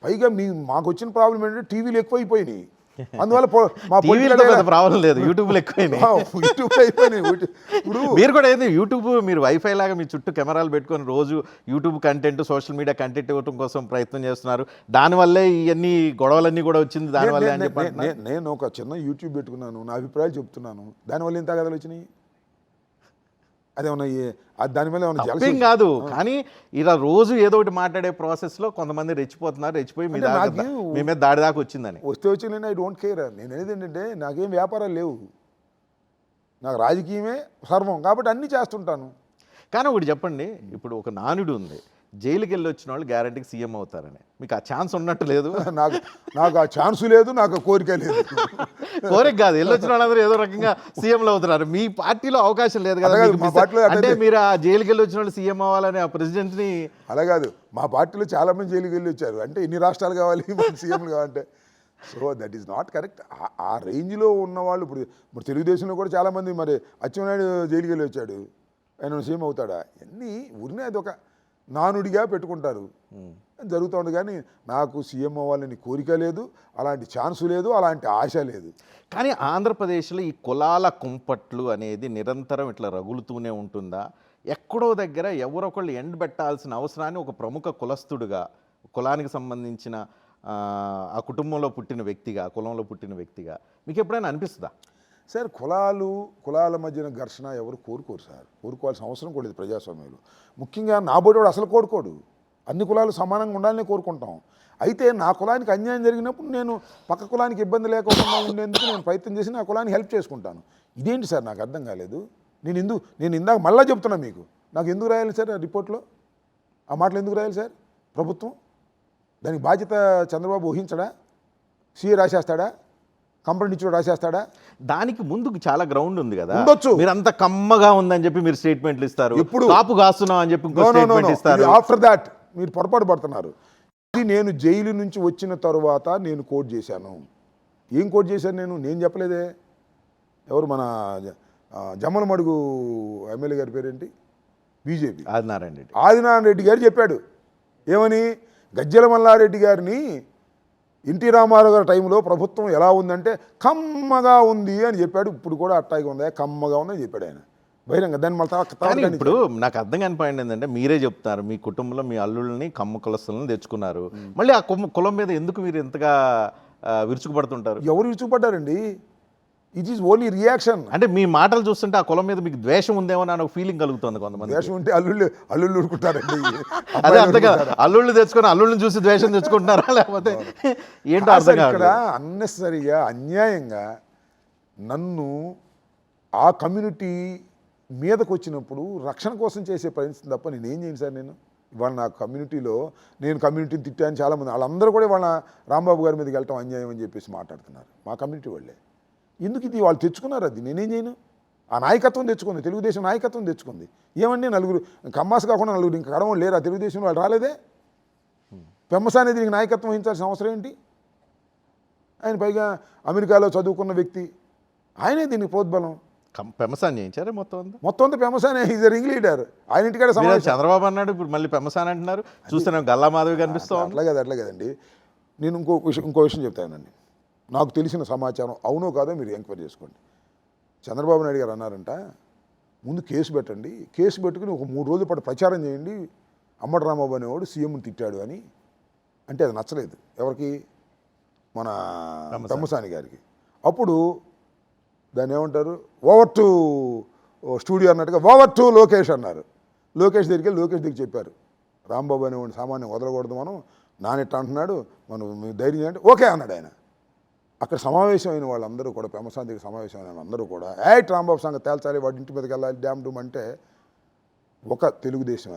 పైగా మాకు వచ్చిన ప్రాబ్లం ఏంటంటే టీవీలు ఎక్కువైపోయినాయి. అందువల్ల మా ప్రాబ్లం లేదు, యూట్యూబ్లో ఎక్కువైనాయి. ఇప్పుడు మీరు కూడా ఏది యూట్యూబ్, మీరు వైఫై లాగా మీ చుట్టూ కెమెరాలు పెట్టుకొని రోజు YouTube content, social media content ఇవ్వడం కోసం ప్రయత్నం చేస్తున్నారు. దానివల్లే ఇవన్నీ గొడవలన్నీ కూడా వచ్చింది. దానివల్లే అని చెప్పి నేను ఒక చిన్న యూట్యూబ్ పెట్టుకున్నాను, నా అభిప్రాయాలు చెప్తున్నాను. దానివల్ల ఇంత కథలు వచ్చినాయి. అదేమన్నా దానివల్ల ఏమన్నా జలసేం కాదు, కానీ ఇలా రోజు ఏదో ఒకటి మాట్లాడే ప్రాసెస్లో కొంతమంది రెచ్చిపోతున్నారు, రెచ్చిపోయి మీ మీద దాడి దాకా వచ్చిందని. వస్తే వచ్చిందని ఐ డోంట్ కేర్. నేను అనేది ఏంటంటే, నాకేం వ్యాపారాలు లేవు, నాకు రాజకీయమే సర్వం, కాబట్టి అన్నీ చేస్తుంటాను. కానీ ఒకటి చెప్పండి, ఇప్పుడు ఒక నానుడు ఉంది, జైలుకి వెళ్ళి వచ్చిన వాళ్ళు గ్యారంటీకి సీఎం అవుతారని. మీకు ఆ ఛాన్స్ ఉన్నట్టు లేదు? నాకు ఆ ఛాన్స్ లేదు, నాకు కోరిక లేదు. కోరిక కాదు, వెళ్ళి వచ్చిన వాళ్ళందరూ ఏదో రకంగా సీఎంలు అవుతున్నారు. మీ పార్టీలో అవకాశం లేదు కదా. అంటే మీరు ఆ జైలుకి వెళ్ళి వచ్చిన వాళ్ళు సీఎం అవ్వాలని ఆ ప్రెసిడెంట్ని. అలా కాదు, మా పార్టీలో చాలామంది జైలుకి వెళ్ళి వచ్చారు. అంటే ఎన్ని రాష్ట్రాలు కావాలి సీఎంలు కావాలంటే? So that is not correct. ఆ రేంజ్లో ఉన్నవాళ్ళు ఇప్పుడు తెలుగుదేశంలో కూడా చాలామంది, మరి అచ్చెన్నాయుడు జైలుకి వెళ్ళి వచ్చాడు, ఆయన సీఎం అవుతాడా? ఇవన్నీ ఊరినే అదొక నానుడిగా పెట్టుకుంటారు, జరుగుతుంది. కానీ నాకు సీఎం అవ్వాలని కోరిక లేదు, అలాంటి ఛాన్సు లేదు, అలాంటి ఆశ లేదు. కానీ ఆంధ్రప్రదేశ్లో ఈ కులాల కుంపట్లు అనేది నిరంతరం ఇట్లా రగులుతూనే ఉంటుందా? ఎక్కడో దగ్గర ఎవరొకళ్ళు ఎండ్ పెట్టాల్సిన అవసరాన్ని ఒక ప్రముఖ కులస్తుడుగా, కులానికి సంబంధించిన ఆ కుటుంబంలో పుట్టిన వ్యక్తిగా, కులంలో పుట్టిన వ్యక్తిగా మీకు ఎప్పుడైనా అనిపిస్తుందా? సార్, కులాల మధ్యన ఘర్షణ ఎవరు కోరుకోరు సార్. కోరుకోవాల్సిన అవసరం కూడా లేదు ప్రజాస్వామ్యంలో. ముఖ్యంగా నా బోటివాడు అసలు కోరుకోడు. అన్ని కులాలు సమానంగా ఉండాలని కోరుకుంటాం. అయితే నా కులానికి అన్యాయం జరిగినప్పుడు నేను పక్క కులానికి ఇబ్బంది లేకుండా ఉండేందుకు నేను ప్రయత్నం చేసి నా కులానికి హెల్ప్ చేసుకుంటాను. ఇదేంటి సార్ నాకు అర్థం కాలేదు. నేను ఇందాక మళ్ళీ చెప్తున్నా మీకు, నాకు ఎందుకు రాయాలి సార్ ఆ రిపోర్ట్లో? ఆ మాటలు ఎందుకు రాయాలి సార్? ప్రభుత్వం దానికి బాధ్యత చంద్రబాబు వహించడా? సీఏ రాసేస్తాడా? కంప్లైంట్ ఇచ్చి రాసేస్తాడా? దానికి ముందుకు చాలా గ్రౌండ్ ఉంది కదా. ఉండొచ్చు. మీరు అంత కమ్మగా ఉందని చెప్పి మీరు స్టేట్మెంట్లు ఇస్తారు, ఇప్పుడు కాపు కాస్తున్నాం అని చెప్పి స్టేట్మెంట్ ఇస్తారు. ఆఫ్టర్ దాట్ మీరు పొరపాటు పడుతున్నారు. ఇది నేను జైలు నుంచి వచ్చిన తర్వాత నేను కోట్ చేశాను. ఏం కోట్ చేశాను నేను చెప్పలేదే. ఎవరు మన జమ్మలమడుగు ఎమ్మెల్యే గారి పేరేంటి? బీజేపీ ఆదినారాయణ రెడ్డి గారు చెప్పాడు. ఏమని? గజ్జల మల్లారెడ్డి గారిని ఎన్టీ రామారావు గారి టైంలో ప్రభుత్వం ఎలా ఉందంటే కమ్మగా ఉంది అని చెప్పాడు. ఇప్పుడు కూడా అట్టాగా ఉందా? కమ్మగా ఉందని చెప్పాడు ఆయన. బహిరంగ దాన్ని మళ్ళీ కానీ ఇప్పుడు నాకు అర్థం కాని పాయింట్ ఏంటంటే మీరే చెప్తారు మీ కుటుంబంలో మీ అల్లుళ్ళని కమ్మ కులస్తులను తెచ్చుకున్నారు, మళ్ళీ ఆ కులం మీద ఎందుకు మీరు ఎంతగా విరుచుకుపడుతుంటారు? ఎవరు విరుచుకుపడ్డారండి? It is only reaction. అంటే మీ మాటలు చూస్తుంటే ఆ కులం మీద మీకు ద్వేషం ఉందేమో అని ఒక ఫీలింగ్ కలుగుతుంది కొంతమంది. ద్వేషం ఉంటే అల్లుళ్ళు ఊరుకుంటారండి. అదే అర్థం కాదు, అల్లుళ్ళు తెచ్చుకొని అల్లుళ్ళని చూసి ద్వేషం తెచ్చుకుంటున్నారా లేకపోతే ఏంటో అర్థం కాదు. ఇక్కడ అన్నెసరిగా అన్యాయంగా నన్ను ఆ కమ్యూనిటీ మీదకి వచ్చినప్పుడు రక్షణ కోసం చేసే ప్రయత్నం తప్ప నేనేం చేయను సార్. నేను ఇవాళ నా కమ్యూనిటీలో నేను కమ్యూనిటీని తిట్టాను చాలామంది, వాళ్ళందరూ కూడా వాళ్ళ రాంబాబు గారి మీదకి వెళ్ళటం అన్యాయం అని చెప్పేసి మాట్లాడుతున్నారు. మా కమ్యూనిటీ వాళ్ళే. ఎందుకు ఇది వాళ్ళు తెచ్చుకున్నారు, అది నేనేం చేయను. ఆ నాయకత్వం తెచ్చుకుంది, తెలుగుదేశం నాయకత్వం తెచ్చుకుంది. ఏమండి నలుగురు కమ్మాస్ కాకుండా నలుగురు ఇంకా కడవం లేరు ఆ తెలుగుదేశం వాళ్ళు రాలేదే? పెమ్మసాని దీనికి నాయకత్వం వహించాల్సిన అవసరం ఏంటి? ఆయన పైగా అమెరికాలో చదువుకున్న వ్యక్తి, ఆయనే దీనికి ప్రోద్బలం. పెమ్మసాని చేయించారే మొత్తం అంతా పెమ్మసాని ఈజ్ రింగ్ లీడర్. ఆయన ఇంటికాడ చంద్రబాబు అన్నాడు, ఇప్పుడు మళ్ళీ పెమ్మసాని అంటున్నారు. చూస్తున్నాం గల్లా మాధవి కనిపిస్తాం. అట్లా కదండి. నేను ఇంకో విషయం చెప్తానండి. నాకు తెలిసిన సమాచారం అవునో కాదో మీరు ఎంక్వైరీ చేసుకోండి. చంద్రబాబు నాయుడు గారు అన్నారంట, ముందు కేసు పెట్టండి, కేసు పెట్టుకుని ఒక 3 రోజుల పాటు ప్రచారం చేయండి, అమ్మటి రాంబాబు అనేవాడు సీఎంని తిట్టాడు అని. అంటే అది నచ్చలేదు ఎవరికి? మన పెమ్మసాని గారికి. అప్పుడు దాన్ని ఏమంటారు, ఓవర్ టు స్టూడియో అన్నట్టుగా ఓవర్ టు లోకేష్ అన్నారు. లోకేష్ దగ్గరికి చెప్పారు, రాంబాబు అనేవాడిని సామాన్యం వదలకూడదు, మనం నానెట్ట అంటున్నాడు, మనం ధైర్యం అంటే ఓకే అన్నాడు ఆయన. అక్కడ సమావేశమైన వాళ్ళందరూ కూడా, పెమ్మసాని దగ్గర సమావేశమైన వాళ్ళందరూ కూడా రాంబాబు సంగతి తేల్చాలి, వాడి ఇంటి మీదకి వెళ్ళాలి, డ్యామ్ డూమ్ అంటే ఒక తెలుగుదేశం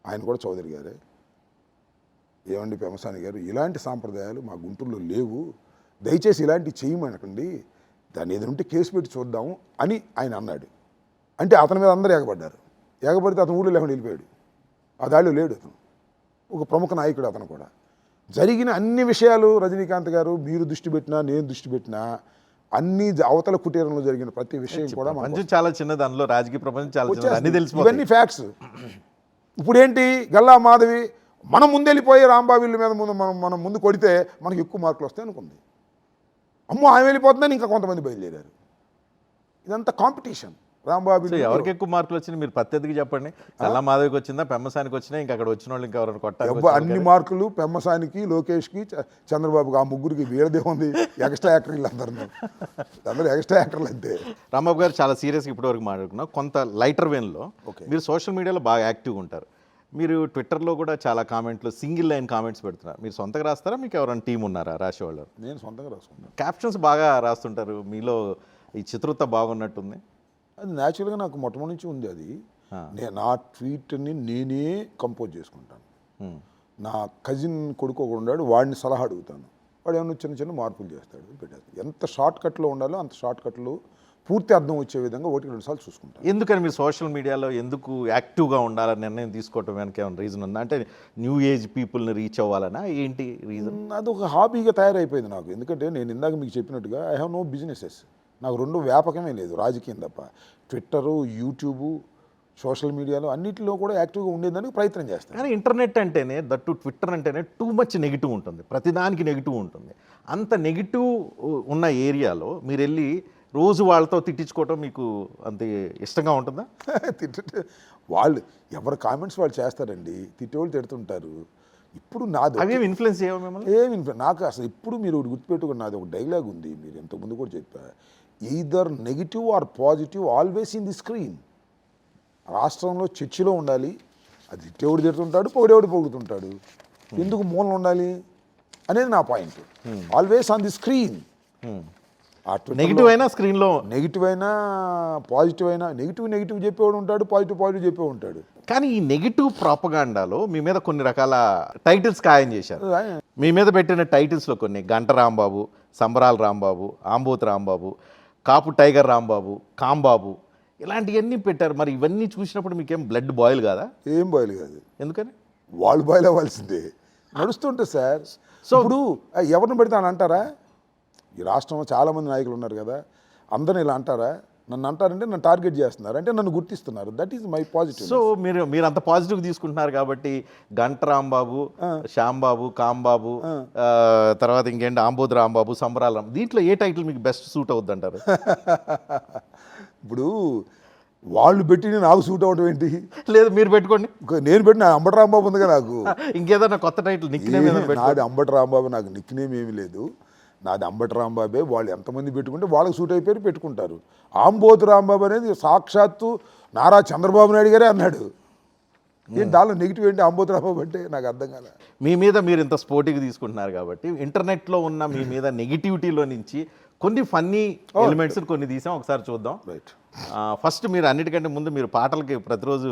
ఆయన కూడా చౌదరి గారే, ఏమండి పెమ్మసాని గారు ఇలాంటి సాంప్రదాయాలు మా గుంటూరులో లేవు, దయచేసి ఇలాంటివి చేయమనకండి, దాన్ని ఏదంటే కేసు పెట్టి చూద్దాము అని ఆయన అన్నాడు. అంటే అతని మీద అందరూ ఎగబడ్డారు. ఎగబడితే అతను ఊళ్ళో లేకుండా వెళ్ళిపోయాడు. ఆ దాడిలో లేడు అతను, ఒక ప్రముఖ నాయకుడు అతను కూడా. జరిగిన అన్ని విషయాలు రజనీకాంత్ గారు మీరు దృష్టి పెట్టినా నేను దృష్టి పెట్టినా అన్ని అవతల కుటీరంలో జరిగిన ప్రతి విషయం కూడా చాలా చిన్నది, అందులో రాజకీయ ప్రపంచం చాలా చిన్నది, అన్ని తెలిసిపోతాయి. ఇవన్నీ ఫ్యాక్ట్స్. ఇప్పుడు ఏంటి, గల్లా మాధవి మనం ముందెళ్ళిపోయి రాంబాబు ఇల్లు మీద మనం ముందు కొడితే మనకి ఎక్కువ మార్కులు వస్తాయి అనుకుంది. అమ్మో ఆమె వెళ్ళిపోతుందని ఇంకా కొంతమంది బయలుదేరారు. ఇదంతా కాంపిటీషన్. రాంబాబు ఎవరికి ఎక్కువ మార్కులు వచ్చినాయి మీరు పద్ధతికి చెప్పండి. గల్లా మాధవికి వచ్చిందా, పెమ్మసానికి వచ్చినా, ఇంకా అక్కడ వచ్చిన వాళ్ళు ఇంకా ఎవరైనా కొట్టాలి? అన్ని మార్కులు పెమ్మసానికి, లోకేష్కి, చంద్రబాబుకి, ఆ ముగ్గురికి. వీళ్ళదే ఉంది ఎక్స్ట్రా యాక్టర్లు అందరూ ఎక్స్ట్రా యాక్టర్లు అంతే. రాంబాబు గారు చాలా సీరియస్గా ఇప్పటివరకు మాట్లాడుకున్నాం. కొంత లైటర్ వేన్లో మీరు సోషల్ మీడియాలో బాగా యాక్టివ్గా ఉంటారు. మీరు ట్విట్టర్లో కూడా చాలా కామెంట్లు, సింగిల్ లైన్ కామెంట్స్ పెడుతున్నారు. మీరు సొంతంగా రాస్తారా, మీకు ఎవరైనా టీం ఉన్నారా రాసేవాళ్ళు? నేను సొంతంగా రాసుకుంటాను. క్యాప్షన్స్ బాగా రాస్తుంటారు, మీలో ఈ చిత్రత బాగున్నట్టుంది. అది న్యాచురల్గా నాకు మొట్టమొదటి నుంచి ఉంది. అది నా ట్వీట్ని నేనే కంపోజ్ చేసుకుంటాను. నా కజిన్ కొడుకు ఒకడు ఉన్నాడు, వాడిని సలహా అడుగుతాను, వాడు ఏమైనా చిన్న చిన్న మార్పులు చేస్తాడు, పెట్టాడు. ఎంత షార్ట్ కట్లో ఉండాలో అంత షార్ట్ కట్లు పూర్తి అర్థం వచ్చే విధంగా 1-2 సార్లు చూసుకుంటాను. ఎందుకని మీరు సోషల్ మీడియాలో ఎందుకు యాక్టివ్గా ఉండాలని నిర్ణయం తీసుకోవటం వెనక ఏమైనా రీజన్ ఉందా? అంటే న్యూ ఏజ్ పీపుల్ని రీచ్ అవ్వాలనా, ఏంటి రీజన్? అది ఒక హాబీగా తయారైపోయింది నాకు. ఎందుకంటే నేను ఇందాక మీకు చెప్పినట్టుగా ఐ హ్యావ్ నో బిజినెసెస్. నాకు 2 వ్యాపకమే లేదు, రాజకీయం తప్ప. ట్విట్టరు, యూట్యూబు, సోషల్ మీడియాలో అన్నింటిలో కూడా యాక్టివ్గా ఉండేదానికి ప్రయత్నం చేస్తాను. కానీ ఇంటర్నెట్ అంటేనే, దట్టు ట్విట్టర్ అంటేనే టూ మచ్ నెగిటివ్ ఉంటుంది, ప్రతిదానికి నెగిటివ్ ఉంటుంది. అంత నెగిటివ్ ఉన్న ఏరియాలో మీరు వెళ్ళి రోజు వాళ్ళతో తిట్టించుకోవటం మీకు అంత ఇష్టంగా ఉంటుందా? వాళ్ళు ఎవరి కామెంట్స్ వాళ్ళు చేస్తారండి, తిట్టేవాళ్ళు తిడుతుంటారు. ఇప్పుడు నాది అవేమి ఇన్ఫ్లుయెన్స్ చేయవు మిమ్మల్ని? ఏమి నాకు అసలు ఇప్పుడు మీరు గుర్తుపెట్టుకుని నాది ఒక డైలాగ్ ఉంది, మీరు ఇంతకుముందు కూడా చెప్పారు, either negative or positive always in the screen. రాష్ట్రంలో చర్చిలో ఉండాలి, అది తిట్టేవాడు తిడుతుంటాడు, పొగిడేవాడు పొగుడుతుంటాడు, ఎందుకు మూలం ఉండాలి అనేది నా point. Always on the screen. Negative అయినా స్క్రీన్లో, నెగిటివ్ అయినా పాజిటివ్ అయినా, నెగిటివ్ చెప్పేవాడు ఉంటాడు, పాజిటివ్ చెప్పేవాడు ఉంటాడు. కానీ ఈ నెగిటివ్ ప్రాపగాండాలో మీ మీద కొన్ని రకాల టైటిల్స్ ఖాయం చేశారు. మీ మీద పెట్టిన టైటిల్స్లో కొన్ని గంట రాంబాబు, సంబరాల రాంబాబు, ఆంబోత్ రాంబాబు, కాపు టైగర్ రాంబాబు, కాంబాబు, ఇలాంటివన్నీ పెట్టారు. మరి ఇవన్నీ చూసినప్పుడు మీకేం బ్లడ్ బాయిల్ కాదా? ఏం బాయిల్ కాదు. ఎందుకని? వాళ్ళు బాయిల్ అవ్వాల్సిందే, నడుస్తుంటుంది సార్. సో ఇప్పుడు ఎవరిని పెడితే అని అంటారా? ఈ రాష్ట్రంలో చాలామంది నాయకులు ఉన్నారు కదా, అందరిని ఇలా అంటారా? నన్ను అంటారంటే నన్ను టార్గెట్ చేస్తున్నారు, అంటే నన్ను గుర్తిస్తున్నారు. That is my positive. So మీరు అంత పాజిటివ్ తీసుకుంటున్నారు కాబట్టి గంట రాంబాబు, శ్యాంబాబు, కాంబాబు, తర్వాత ఇంకేంటి ఆంబోద్ రాంబాబు, సంబరాల దీంట్లో ఏ టైటిల్ మీకు బెస్ట్ సూట్ అవుద్ది అంటారు? ఇప్పుడు వాళ్ళు పెట్టి నాకు సూట్ అవ్వడం ఏంటి? లేదు మీరు పెట్టుకోండి, నేను పెట్టిన అంబటి రాంబాబు ఉందిగా నాకు. ఇంకేదైనా కొత్త టైటిల్ నిక్నేమ్ ఏదైనా పెట్టుకోండి. నాది అంబటి రాంబాబు, నాకు నిక్నేమ్ ఏమీ లేదు. నాది అంబటి రాంబాబే. వాళ్ళు ఎంతమంది పెట్టుకుంటే వాళ్ళకి సూట్ అయిపోయి పెట్టుకుంటారు. ఆంబోతు రాంబాబు అనేది సాక్షాత్తు నారా చంద్రబాబు నాయుడు గారే అన్నాడు. ఏంటి దానిలో నెగిటివ్ ఏంటి ఆంబోతు రాంబాబు అంటే? నాకు అర్థం కాలే. మీ మీద మీరు ఇంత స్పోర్టివ్గా తీసుకుంటున్నారు కాబట్టి ఇంటర్నెట్లో ఉన్న మీ మీద నెగిటివిటీలో నుంచి కొన్ని ఫన్నీ ఎలిమెంట్స్ కొన్ని తీసాం, ఒకసారి చూద్దాం. రైట్. ఫస్ట్ మీరు అన్నిటికంటే ముందు మీరు పాటలకి ప్రతిరోజు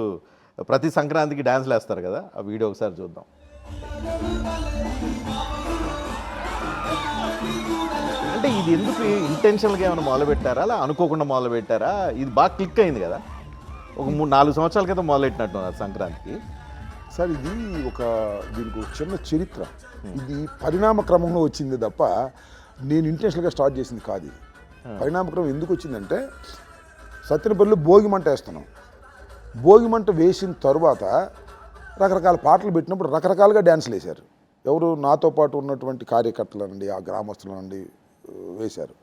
ప్రతి సంక్రాంతికి డ్యాన్స్లు వేస్తారు కదా, ఆ వీడియో ఒకసారి చూద్దాం. అంటే ఇది ఎందుకు ఇంటెన్షనల్గా ఏమైనా మొదలుపెట్టారా, అలా అనుకోకుండా మొదలుపెట్టారా? ఇది బాగా క్లిక్ అయింది కదా, ఒక 3-4 సంవత్సరాల క్రితం మొదలెట్టినట్టున్నారు సంక్రాంతికి. సార్ ఇది దీనికి ఒక చిన్న చరిత్ర. ఇది పరిణామ క్రమంలో వచ్చింది తప్ప నేను ఇంటెన్షనల్గా స్టార్ట్ చేసింది కాదు. ఇది పరిణామ క్రమం ఎందుకు వచ్చిందంటే, సత్యనపల్లిలో భోగి మంట వేస్తున్నాం. భోగి మంట వేసిన తర్వాత రకరకాల పాటలు పెట్టినప్పుడు రకరకాలుగా డ్యాన్సులు వేశారు. ఎవరు? నాతో పాటు ఉన్నటువంటి కార్యకర్తలు అండి, ఆ గ్రామస్తులు అండి వేశారు.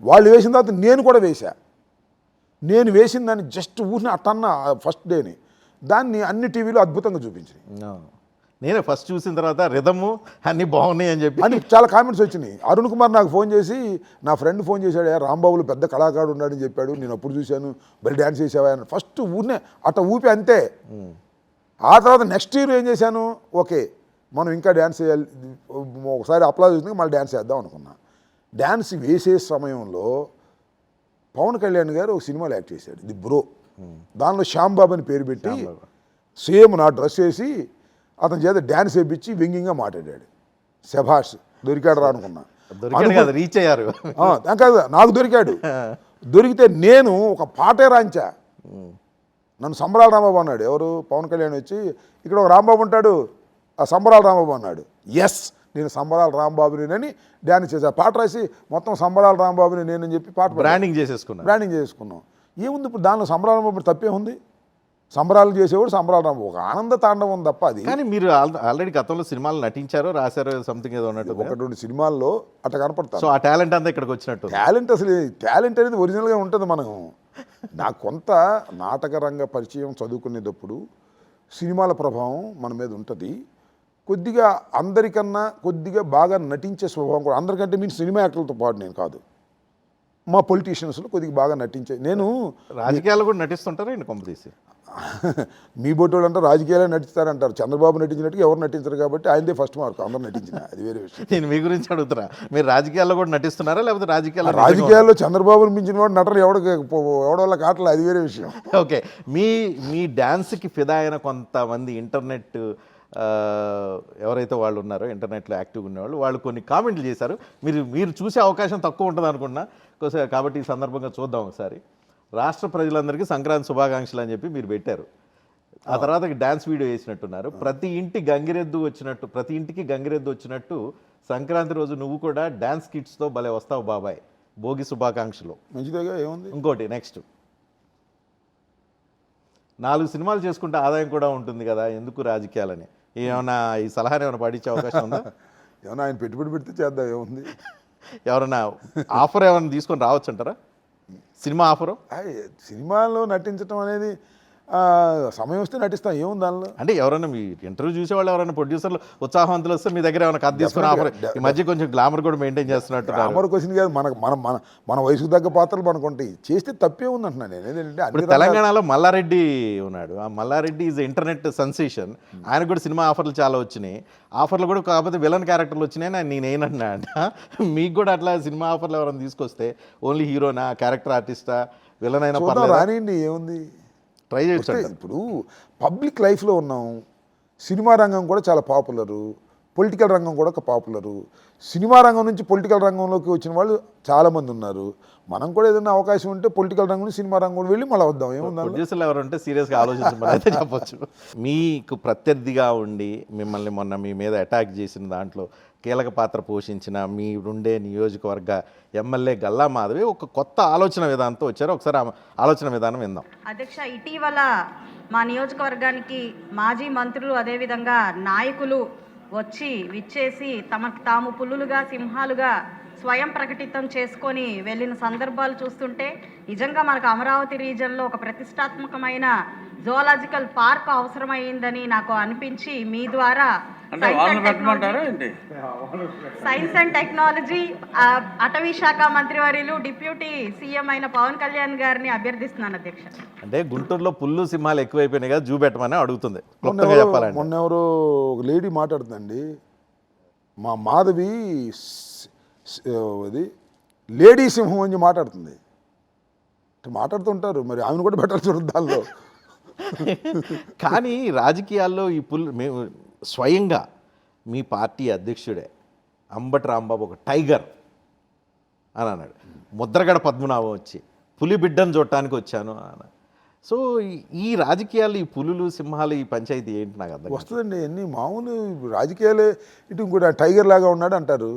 వాళ్ళు వేసిన తర్వాత నేను కూడా వేశా. నేను వేసిన దాన్ని జస్ట్ ఊరిని అట్టన్న ఫస్ట్ డేని దాన్ని అన్ని టీవీలో అద్భుతంగా చూపించింది. నేనే ఫస్ట్ చూసిన తర్వాత రిథము అన్నీ బాగున్నాయి అని చెప్పి అని చాలా కామెంట్స్ వచ్చినాయి. అరుణ్ కుమార్ నాకు ఫోన్ చేసి, నా ఫ్రెండ్ ఫోన్ చేశాడు, రాంబాబులో పెద్ద కళాకారుడు ఉన్నాడని చెప్పాడు, నేను అప్పుడు చూశాను, బలి డ్యాన్స్ చేసావా అని. ఫస్ట్ ఊరినే అట్ట ఊపి అంతే. ఆ తర్వాత నెక్స్ట్ ఇయర్ ఏం చేశాను, ఓకే మనం ఇంకా డ్యాన్స్ చేయాలి, ఒకసారి అప్లాజ్ వచ్చింది, మళ్ళీ డ్యాన్స్ చేద్దాం అనుకున్నా. డ్యాన్స్ వేసే సమయంలో పవన్ కళ్యాణ్ గారు ఒక సినిమాలో యాక్ట్ చేశాడు, ఇది బ్రో. దానిలో శ్యాంబాబు అని పేరు పెట్టి సేమ్ నా డ్రెస్ వేసి అతని చేత డ్యాన్స్ వేయించి వ్యంగ్యంగా మాట్లాడాడు. శభాష్, దొరికాడు రా అనుకున్నా. రీచ్ అయ్యారు. కాదు, నాకు దొరికాడు. దొరికితే నేను ఒక పాటే రాంచా. నన్ను సంబరాల రాంబాబు అన్నాడు. ఎవరు? పవన్ కళ్యాణ్ వచ్చి, ఇక్కడ ఒక రాంబాబు ఉంటాడు, ఆ సంబరాల రాంబాబు అన్నాడు. ఎస్, నేను సంబరాల రాంబాబుని డ్యాన్స్ చేశాను. పాట రాసి మొత్తం సంబరాల రాంబాబుని నేనని చెప్పి పాట బ్రాండింగ్ చేసుకున్నాం. ఏముంది ఇప్పుడు దానిలో? సంబరాల రాంబాబు తప్పే ఉంది? సంబరాలు చేసేవాడు సంబరాల రాంబాబు, ఒక ఆనంద తాండవం తప్ప అది. కానీ మీరు ఆల్రెడీ గతంలో సినిమాలు నటించారో రాశారో సంథింగ్ ఏదో ఉన్నట్టు, 1-2 సినిమాల్లో అట్లా కనపడతాను. సో ఆ టాలెంట్ అంతా ఇక్కడికి వచ్చినట్టు. టాలెంట్ అసలు టాలెంట్ అనేది ఒరిజినల్గా ఉంటుంది. మనం నాకు కొంత నాటక రంగ పరిచయం చదువుకునేటప్పుడు సినిమాల ప్రభావం మన మీద ఉంటుంది. కొద్దిగా అందరికన్నా కొద్దిగా బాగా నటించే స్వభావం కూడా, అందరికంటే మీరు సినిమా యాక్టర్లతో పాటు నేను కాదు, మా పొలిటీషియన్స్లో కొద్దిగా బాగా నటించే. నేను రాజకీయాలు కూడా నటిస్తుంటారా ఏంటి కొంపదీసి? మీ బొట్టోళ్ళు అంటారు రాజకీయాలే నటిస్తారంటారు. చంద్రబాబు నటించినట్టుగా ఎవరు నటించరు కాబట్టి ఆయనదే ఫస్ట్ మార్క్, అందరూ నటించిన, అది వేరే విషయం. నేను మీ గురించి అడుగుతున్నా, మీరు రాజకీయాల్లో కూడా నటిస్తున్నారా లేకపోతే రాజకీయాల్లో చంద్రబాబును మించిన వాడు నటన ఎవడోళ్ళ కాటలు, అది వేరే విషయం. ఓకే, మీ డ్యాన్స్కి ఫిదా అయిన కొంతమంది ఇంటర్నెట్ ఎవరైతే వాళ్ళు ఉన్నారో, ఇంటర్నెట్లో యాక్టివ్గా ఉన్నవాళ్ళు, వాళ్ళు కొన్ని కామెంట్లు చేశారు. మీరు చూసే అవకాశం తక్కువ ఉంటుంది అనుకున్నా, కాబట్టి ఈ సందర్భంగా చూద్దాం ఒకసారి. రాష్ట్ర ప్రజలందరికీ సంక్రాంతి శుభాకాంక్షలు అని చెప్పి మీరు పెట్టారు. ఆ తర్వాత డ్యాన్స్ వీడియో వేసినట్టున్నారు. ప్రతి ఇంటికి గంగిరెద్దు వచ్చినట్టు సంక్రాంతి రోజు నువ్వు కూడా డ్యాన్స్ కిట్స్తో భలే వస్తావు బాబాయ్, భోగి శుభాకాంక్షలు. మంచిదేగా, ఏముంది. ఇంకోటి నెక్స్ట్, 4 సినిమాలు చేసుకుంటే ఆదాయం కూడా ఉంటుంది కదా, ఎందుకు రాజకీయాలని? ఏమన్నా ఈ సలహాని ఏమైనా పాటించే అవకాశం ఉందా? ఏమన్నా ఆయన పెట్టుబడి పెడితే చేద్దాం, ఏముంది. ఎవరన్నా ఆఫర్ ఏమైనా తీసుకొని రావచ్చు అంటారా? Cinema offer? సినిమాలో నటించడం అనేది సమయం వస్తే నటిస్తాం, ఏముంది దానిలో. అంటే ఎవరైనా మీ ఇంటర్వ్యూ చూసేవాళ్ళు, ఎవరైనా ప్రొడ్యూసర్లు ఉత్సాహవంతులు వస్తే మీ దగ్గర ఏమైనా కథ తీసుకుని ఆఫర్, ఈ మధ్య కొంచెం గ్లామర్ కూడా మెయింటైన్ చేస్తున్నట్టు. గ్లామర్ క్వశ్చన్ కాదు, మన వయసుకు తగ్గ పాత్రలు మనకు ఉంటాయి, చేస్తే తప్పే ఉంది అంటున్నాను నేను. ఏంటంటే ఇప్పుడు తెలంగాణలో మల్లారెడ్డి ఉన్నాడు, ఆ మల్లారెడ్డి ఈజ్ ఇంటర్నెట్ సెన్సేషన్. ఆయనకు కూడా సినిమా ఆఫర్లు చాలా వచ్చినాయి. ఆఫర్లు కూడా కాకపోతే విలన్ క్యారెక్టర్లు వచ్చినాయి నేనేనంటున్నా అంట. మీకు కూడా అట్లా సినిమా ఆఫర్లు ఎవరైనా తీసుకొస్తే ఓన్లీ హీరోనా, క్యారెక్టర్ ఆర్టిస్టా, విలన్ అయినా రానియండి, ఏముంది, ట్రై చేయొచ్చు. ఇప్పుడు పబ్లిక్ లైఫ్లో ఉన్నాం, సినిమా రంగం కూడా చాలా పాపులరు, పొలిటికల్ రంగం కూడా ఒక పాపులరు. సినిమా రంగం నుంచి పొలిటికల్ రంగంలోకి వచ్చిన వాళ్ళు చాలామంది ఉన్నారు. మనం కూడా ఏదైనా అవకాశం ఉంటే పొలిటికల్ రంగం నుంచి సినిమా రంగం వెళ్ళి మళ్ళీ వద్దాం, ఏముంది. ప్రొడ్యూసర్లు ఎవరంటే సీరియస్గా ఆలోచించమని అయితే చెప్పొచ్చు. మీకు ప్రత్యర్థిగా ఉండి మిమ్మల్ని మొన్న మీ మీద అటాక్ చేసిన దాంట్లో కీలక పాత్ర పోషించిన మీరుండే నియోజకవర్గ ఎమ్మెల్యే గల్లా మాధవి ఒక కొత్త ఆలోచన విధానంతో వచ్చారు. ఒకసారి ఆలోచన విధానం విందాం. అధ్యక్ష, ఇటీవల మా నియోజకవర్గానికి మాజీ మంత్రులు అదేవిధంగా నాయకులు విచ్చేసి తమకు తాము పులులుగా సింహాలుగా స్వయం ప్రకటితం చేసుకొని వెళ్ళిన సందర్భాలు చూస్తుంటే నిజంగా మనకు అమరావతి రీజన్లో ఒక ప్రతిష్టాత్మకమైన జువాలజికల్ పార్క్ అవసరమైందని నాకు అనిపించి మీ ద్వారా అంటే వాళ్ళని పెట్టమంటారా ఏంటి? సైన్స్ అండ్ టెక్నాలజీ అటవీ శాఖ మంత్రివర్యులు డిప్యూటీ సీఎం అయిన పవన్ కళ్యాణ్ గారిని అభ్యర్థిస్తున్నాను అధ్యక్ష. అంటే గుంటూరులో పుల్లు సింహాలు ఎక్కువైపోయినాయి కదా, చూపెట్టమని అడుగుతుంది క్లుప్తంగా చెప్పాలంటే. మొన్న ఎవరో ఒక లేడీ మాట్లాడుతుందండి, మా మాధవి అది లేడీ సింహం అని మాట్లాడుతుంది. మాట్లాడుతుంటారు, మరి ఆమెను కూడా పెట్టాల్సి ఉంటుంది దానిలో. కానీ రాజకీయాల్లో ఈ మేము స్వయంగా మీ పార్టీ అధ్యక్షుడే అంబటి రాంబాబు ఒక టైగర్ అని అన్నాడు. ముద్రగడ పద్మనాభం వచ్చి పులి బిడ్డను చూడటానికి వచ్చాను అన్న. సో ఈ రాజకీయాలు, ఈ పులులు సింహాలు, ఈ పంచాయతీ ఏంటి నాకు అర్థం వస్తుందండి. అన్నీ మామూలు రాజకీయాలే. ఇటు ఇంకోటి టైగర్ లాగా ఉన్నాడు అంటారు,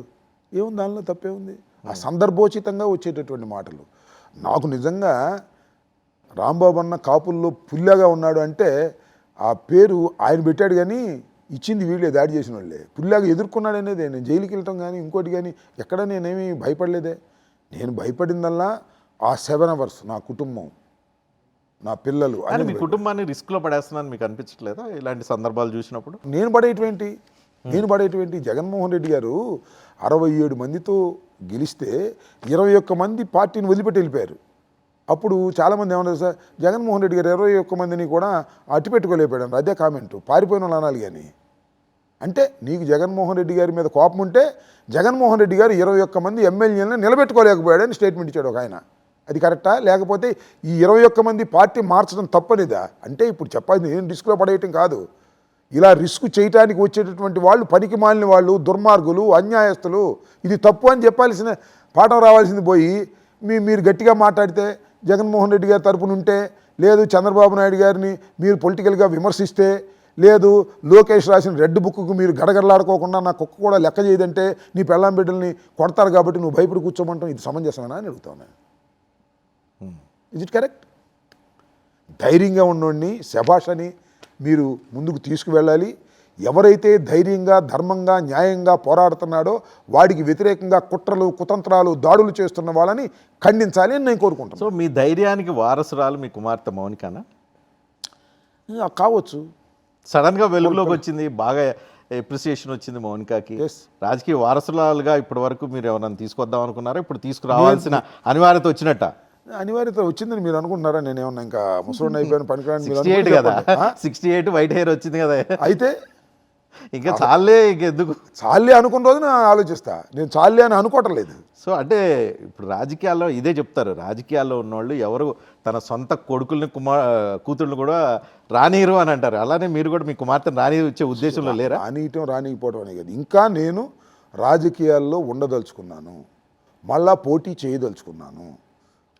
ఏముంది దానిలో తప్పేముంది? ఆ సందర్భోచితంగా వచ్చేటటువంటి మాటలు. నాకు నిజంగా రాంబాబు అన్న కాపుల్లో పుల్లాగా ఉన్నాడు అంటే ఆ పేరు ఆయన పెట్టాడు, కానీ ఇచ్చింది వీళ్ళే, దాడి చేసిన వాళ్ళే. పుల్లాగా ఎదుర్కొన్నాడు అనేది. నేను జైలుకి వెళ్ళటం కానీ ఇంకోటి కానీ ఎక్కడ నేనేమీ భయపడలేదే. నేను భయపడిందల్లా ఆ 7 hours నా కుటుంబం, నా పిల్లలు. కానీ మీ కుటుంబాన్ని రిస్క్లో పడేస్తున్నాను మీకు అనిపించట్లేదా ఇలాంటి సందర్భాలు చూసినప్పుడు? నేను పడేటువంటి జగన్మోహన్ రెడ్డి గారు 67 మందితో గెలిస్తే 21 మంది పార్టీని వదిలిపెట్టి వెళ్ళిపోయారు. అప్పుడు చాలామంది ఏమన్నారు, సార్ జగన్మోహన్ రెడ్డి గారు 21 మందిని కూడా అట్టి పెట్టుకోలేకపోయాడు. అదే కామెంట్. పారిపోయిన వాళ్ళు అనాలి. కానీ అంటే నీకు జగన్మోహన్ రెడ్డి గారి మీద కోపం ఉంటే జగన్మోహన్ రెడ్డి గారు 21 మంది ఎమ్మెల్యేలను నిలబెట్టుకోలేకపోయాడని స్టేట్మెంట్ ఇచ్చాడు ఒక ఆయన. అది కరెక్టా? లేకపోతే ఈ 21 మంది పార్టీ మార్చడం తప్పనిదా? అంటే ఇప్పుడు చెప్పాల్సింది నేను రిస్క్లో పడేయటం కాదు. ఇలా రిస్క్ చేయడానికి వచ్చేటటువంటి వాళ్ళు పనికి మాలిన వాళ్ళు, దుర్మార్గులు, అన్యాయస్తులు. ఇది తప్పు అని చెప్పాల్సిన పాఠం రావాల్సింది పోయి మీరు గట్టిగా మాట్లాడితే జగన్మోహన్ రెడ్డి గారి తరపున ఉంటే, లేదు చంద్రబాబు నాయుడు గారిని మీరు పొలిటికల్గా విమర్శిస్తే, లేదు లోకేష్ రాసిన రెడ్ బుక్కు మీరు గడగడలాడుకోకుండా నా కుక్క కూడా లెక్క చేయదంటే నీ పెళ్ళాం బిడ్డల్ని కొడతారు కాబట్టి నువ్వు భయపడి కూర్చోమంటావు. ఇది సమంజసమేనా అని అడుగుతాను. Is it correct? ధైర్యంగా ఉన్నోడిని శభాష్ అని మీరు ముందుకు తీసుకువెళ్ళాలి. ఎవరైతే ధైర్యంగా, ధర్మంగా, న్యాయంగా పోరాడుతున్నాడో వాడికి వ్యతిరేకంగా కుట్రలు, కుతంత్రాలు, దాడులు చేస్తున్న వాళ్ళని ఖండించాలి అని నేను కోరుకుంటాను. సో మీ ధైర్యానికి వారసురాలు మీ కుమార్తె మౌనికనా? కావచ్చు. సడన్గా వెలుగులోకి వచ్చింది, బాగా ఎప్రిసియేషన్ వచ్చింది మౌనికాకి. రాజకీయ వారసురాలుగా ఇప్పటి వరకు మీరు ఎవరైనా తీసుకొద్దాం అనుకున్నారా? ఇప్పుడు తీసుకురావాల్సిన అనివార్యత వచ్చినట్ట? అనివార్యత వచ్చిందని మీరు అనుకుంటున్నారా? నేనేమన్నా ఇంకా ముసలోడిని అయిపోయిన పనికిరాని 68 కదా, 68 వైట్ హెయిర్ వచ్చింది కదా, అయితే ఇంకా చాలే, ఇంకెందుకు చాలే అనుకున్న రోజు నేను ఆలోచిస్తా. నేను చాలే అని అనుకోవటం లేదు. సో అంటే ఇప్పుడు రాజకీయాల్లో ఇదే చెప్తారు, రాజకీయాల్లో ఉన్నవాళ్ళు ఎవరు తన సొంత కొడుకుల్ని కూతుళ్ళని కూడా రానియరు అని అంటారు. అలానే మీరు కూడా మీ కుమార్తెను రాని వచ్చే ఉద్దేశంలో లేరా? రానియటం రానియకపోవడం అనే కదా, ఇంకా నేను రాజకీయాల్లో ఉండదలుచుకున్నాను, మళ్ళా పోటీ చేయదలుచుకున్నాను.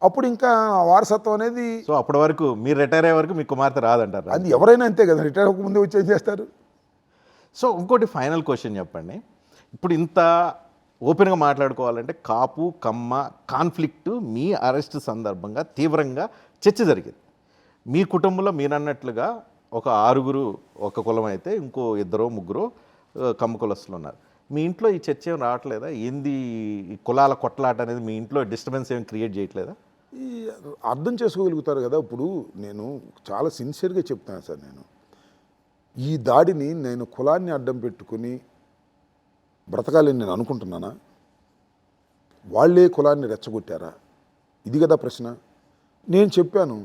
అప్పుడు ఇంకా వారసత్వం అనేది. సో అప్పటి వరకు మీరు రిటైర్ అయ్యే వరకు మీ కుమార్తె రాదంటారు? అది ఎవరైనా అంతే కదా, రిటైర్ అవ్వకముందే వచ్చి ఏం చేస్తారు? సో ఇంకోటి ఫైనల్ క్వశ్చన్ చెప్పండి. ఇప్పుడు ఇంత ఓపెన్గా మాట్లాడుకోవాలంటే కాపు కమ్మ కాన్ఫ్లిక్ట్ మీ అరెస్ట్ సందర్భంగా తీవ్రంగా చర్చ జరిగింది. మీ కుటుంబంలో మీరు అన్నట్లుగా ఒక 6 ఒక కులం అయితే ఇంకో 2 3 కమ్మ కులస్తులు ఉన్నారు. మీ ఇంట్లో ఈ చర్చ ఏం రావట్లేదా? ఏంది ఈ కులాల కొట్లాట అనేది మీ ఇంట్లో డిస్టర్బెన్స్ ఏం క్రియేట్ చేయట్లేదా? ఈ అర్థం చేసుకోగలుగుతారు కదా. ఇప్పుడు నేను చాలా సిన్సియర్గా చెప్తాను సార్, నేను ఈ దాడిని నేను కులాన్ని అడ్డం పెట్టుకుని బ్రతకాలని నేను అనుకుంటున్నానా? వాళ్ళే కులాన్ని రెచ్చగొట్టారా? ఇది కదా ప్రశ్న. నేను చెప్పాను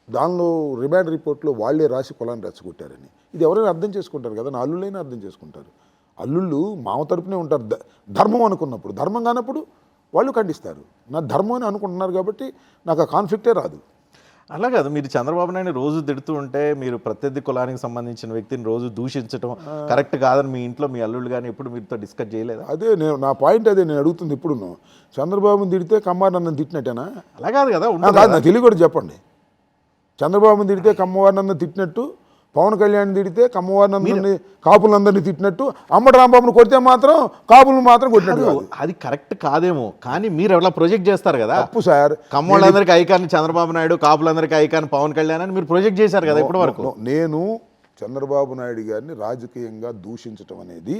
దానిలో రిమాండ్ రిపోర్ట్లో వాళ్ళే రాసి కులాన్ని రెచ్చగొట్టారని. ఇది ఎవరైనా అర్థం చేసుకుంటారు కదా, నా అల్లుళ్ళైనా అర్థం చేసుకుంటారు. అల్లుళ్ళు మామ తరపునే ఉంటారు. ధర్మం అనుకున్నప్పుడు, ధర్మం కానప్పుడు వాళ్ళు ఖండిస్తారు. నా ధర్మం అని అనుకుంటున్నారు కాబట్టి నాకు ఆ కాన్ఫ్లిక్టే రాదు. అలా కాదు, మీరు చంద్రబాబు నాయుడు రోజు తిడుతూ ఉంటే మీరు ప్రత్యర్థి కులానికి సంబంధించిన వ్యక్తిని రోజు దూషించడం కరెక్ట్ కాదని మీ ఇంట్లో మీ అల్లుళ్ళు కానీ ఎప్పుడు మీతో డిస్కస్ చేయలేదా? అదే నా పాయింట్, అదే నేను అడుగుతుంది. ఇప్పుడు చంద్రబాబుని తిడితే కమ్మారు నన్ను తిట్టినట్టేనా? అలా కాదు కదా, కాదు, నా తెలివి కూడా చెప్పండి. చంద్రబాబుని తిడితే కమ్మవారి నన్ను తిట్టినట్టు, పవన్ కళ్యాణ్ తిడితే కమ్మవారి నందరినీ కాపులందరినీ తిట్టినట్టు, అంబటి రాంబాబుని కొడితే మాత్రం కాపులను మాత్రం కొట్టినట్టు. అది కరెక్ట్ కాదేమో, కానీ మీరు ఎవరైనా ప్రొజెక్ట్ చేస్తారు కదా. తప్పు సార్. కమ్మోళ్ళందరికీ ఐకాన్ చంద్రబాబు నాయుడు, కాపులందరికీ ఐకాన్ పవన్ కళ్యాణ్ అని మీరు ప్రొజెక్ట్ చేశారు కదా ఇప్పటి వరకు. నేను చంద్రబాబు నాయుడు గారిని రాజకీయంగా దూషించడం అనేది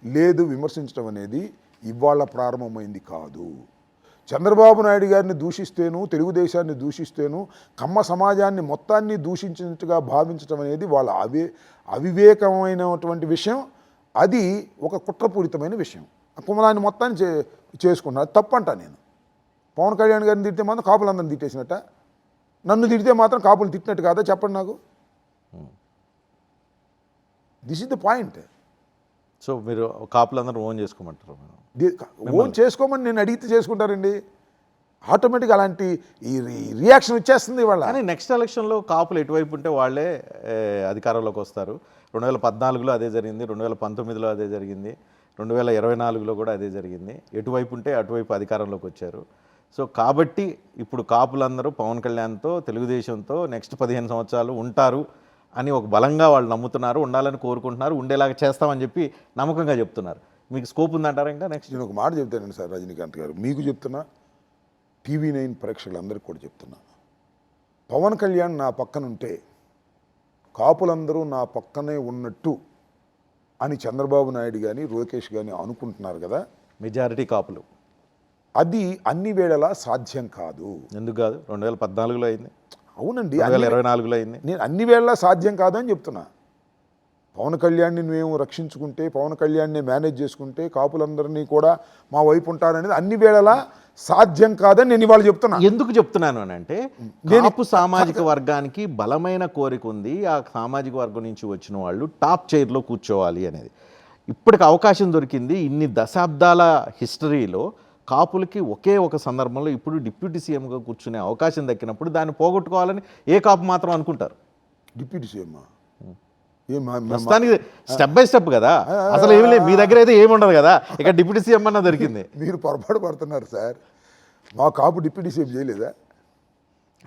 లేదు, విమర్శించడం అనేది ఇవాళ ప్రారంభమైంది కాదు. చంద్రబాబు నాయుడు గారిని దూషిస్తేను, తెలుగుదేశాన్ని దూషిస్తేను, కమ్మ సమాజాన్ని మొత్తాన్ని దూషించినట్టుగా భావించడం అనేది వాళ్ళ అవివేకమైనటువంటి విషయం. అది ఒక కుట్రపూరితమైన విషయం. ఆ కుమరాన్ని మొత్తాన్ని చేసుకున్నారు. తప్పంట నేను. పవన్ కళ్యాణ్ గారిని తిడితే మాత్రం కాపులందరిని తిట్టేసినట్ట, నన్ను తిడితే మాత్రం కాపులు తిట్టినట్టు కాదా చెప్పండి నాకు. This is the point. So మీరు కాపులందరూ ఓన్ చేసుకోమంటారు? ఓన్ చేసుకోమని నేను అడిగితే చేసుకుంటారండి. ఆటోమేటిక్గా అలాంటి ఈ రియాక్షన్ వచ్చేస్తుంది వాళ్ళ. కానీ నెక్స్ట్ ఎలక్షన్లో కాపులు ఎటువైపు ఉంటే వాళ్ళే అధికారంలోకి వస్తారు. 2014లో అదే జరిగింది, 2019లో అదే జరిగింది, 2024లో కూడా అదే జరిగింది. ఎటువైపు ఉంటే అటువైపు అధికారంలోకి వచ్చారు. సో కాబట్టి ఇప్పుడు కాపులందరూ పవన్ కళ్యాణ్తో, తెలుగుదేశంతో నెక్స్ట్ 15 సంవత్సరాలు ఉంటారు అని ఒక బలంగా వాళ్ళు నమ్ముతున్నారు, ఉండాలని కోరుకుంటున్నారు, ఉండేలాగా చేస్తామని చెప్పి నమ్మకంగా చెప్తున్నారు. మీకు స్కోప్ ఉందంటారా ఇంకా నెక్స్ట్? నేను ఒక మాట చెప్తానండి సార్ రజనీకాంత్ గారు, మీకు చెప్తున్నా, TV9 ప్రేక్షకులందరికీ కూడా చెప్తున్నా. పవన్ కళ్యాణ్ నా పక్కన ఉంటే కాపులందరూ నా పక్కనే ఉన్నట్టు అని చంద్రబాబు నాయుడు కానీ లోకేష్ కానీ అనుకుంటున్నారు కదా. మెజారిటీ కాపులు. అది అన్ని వేళలా సాధ్యం కాదు. ఎందుకు కాదు? 2014లో అయింది, అవునండి, 2024లో అయింది. నేను అన్ని వేళలా సాధ్యం కాదని చెప్తున్నా. పవన్ కళ్యాణ్ని మేము రక్షించుకుంటే, పవన్ కళ్యాణ్ని మేనేజ్ చేసుకుంటే కాపులందరినీ కూడా మా వైపు ఉంటారనేది అన్ని వేళలా సాధ్యం కాదని నేను ఇవాళ చెప్తున్నా. ఎందుకు చెప్తున్నాను అని అంటే, కాపు సామాజిక వర్గానికి బలమైన కోరిక ఉంది. ఆ సామాజిక వర్గం నుంచి వచ్చిన వాళ్ళు టాప్ చైర్లో కూర్చోవాలి అనేది. ఇప్పటికి అవకాశం దొరికింది. ఇన్ని దశాబ్దాల హిస్టరీలో కాపులకి ఒకే ఒక సందర్భంలో ఇప్పుడు డిప్యూటీ సీఎంగా కూర్చునే అవకాశం దక్కినప్పుడు దాన్ని పోగొట్టుకోవాలని ఏ కాపు మాత్రం అనుకుంటారు? డిప్యూటీ సీఎం ప్రస్తుతానికి స్టెప్ బై స్టెప్ కదా, అసలు ఏమి లేదు. మీ దగ్గర అయితే ఏమి ఉండదు కదా, ఇక డిప్యూటీ సీఎం అన్న దొరికింది. మీరు పొరపాటు పడుతున్నారు సార్. మా కాపు డిప్యూటీ సీఎం చేయలేదా?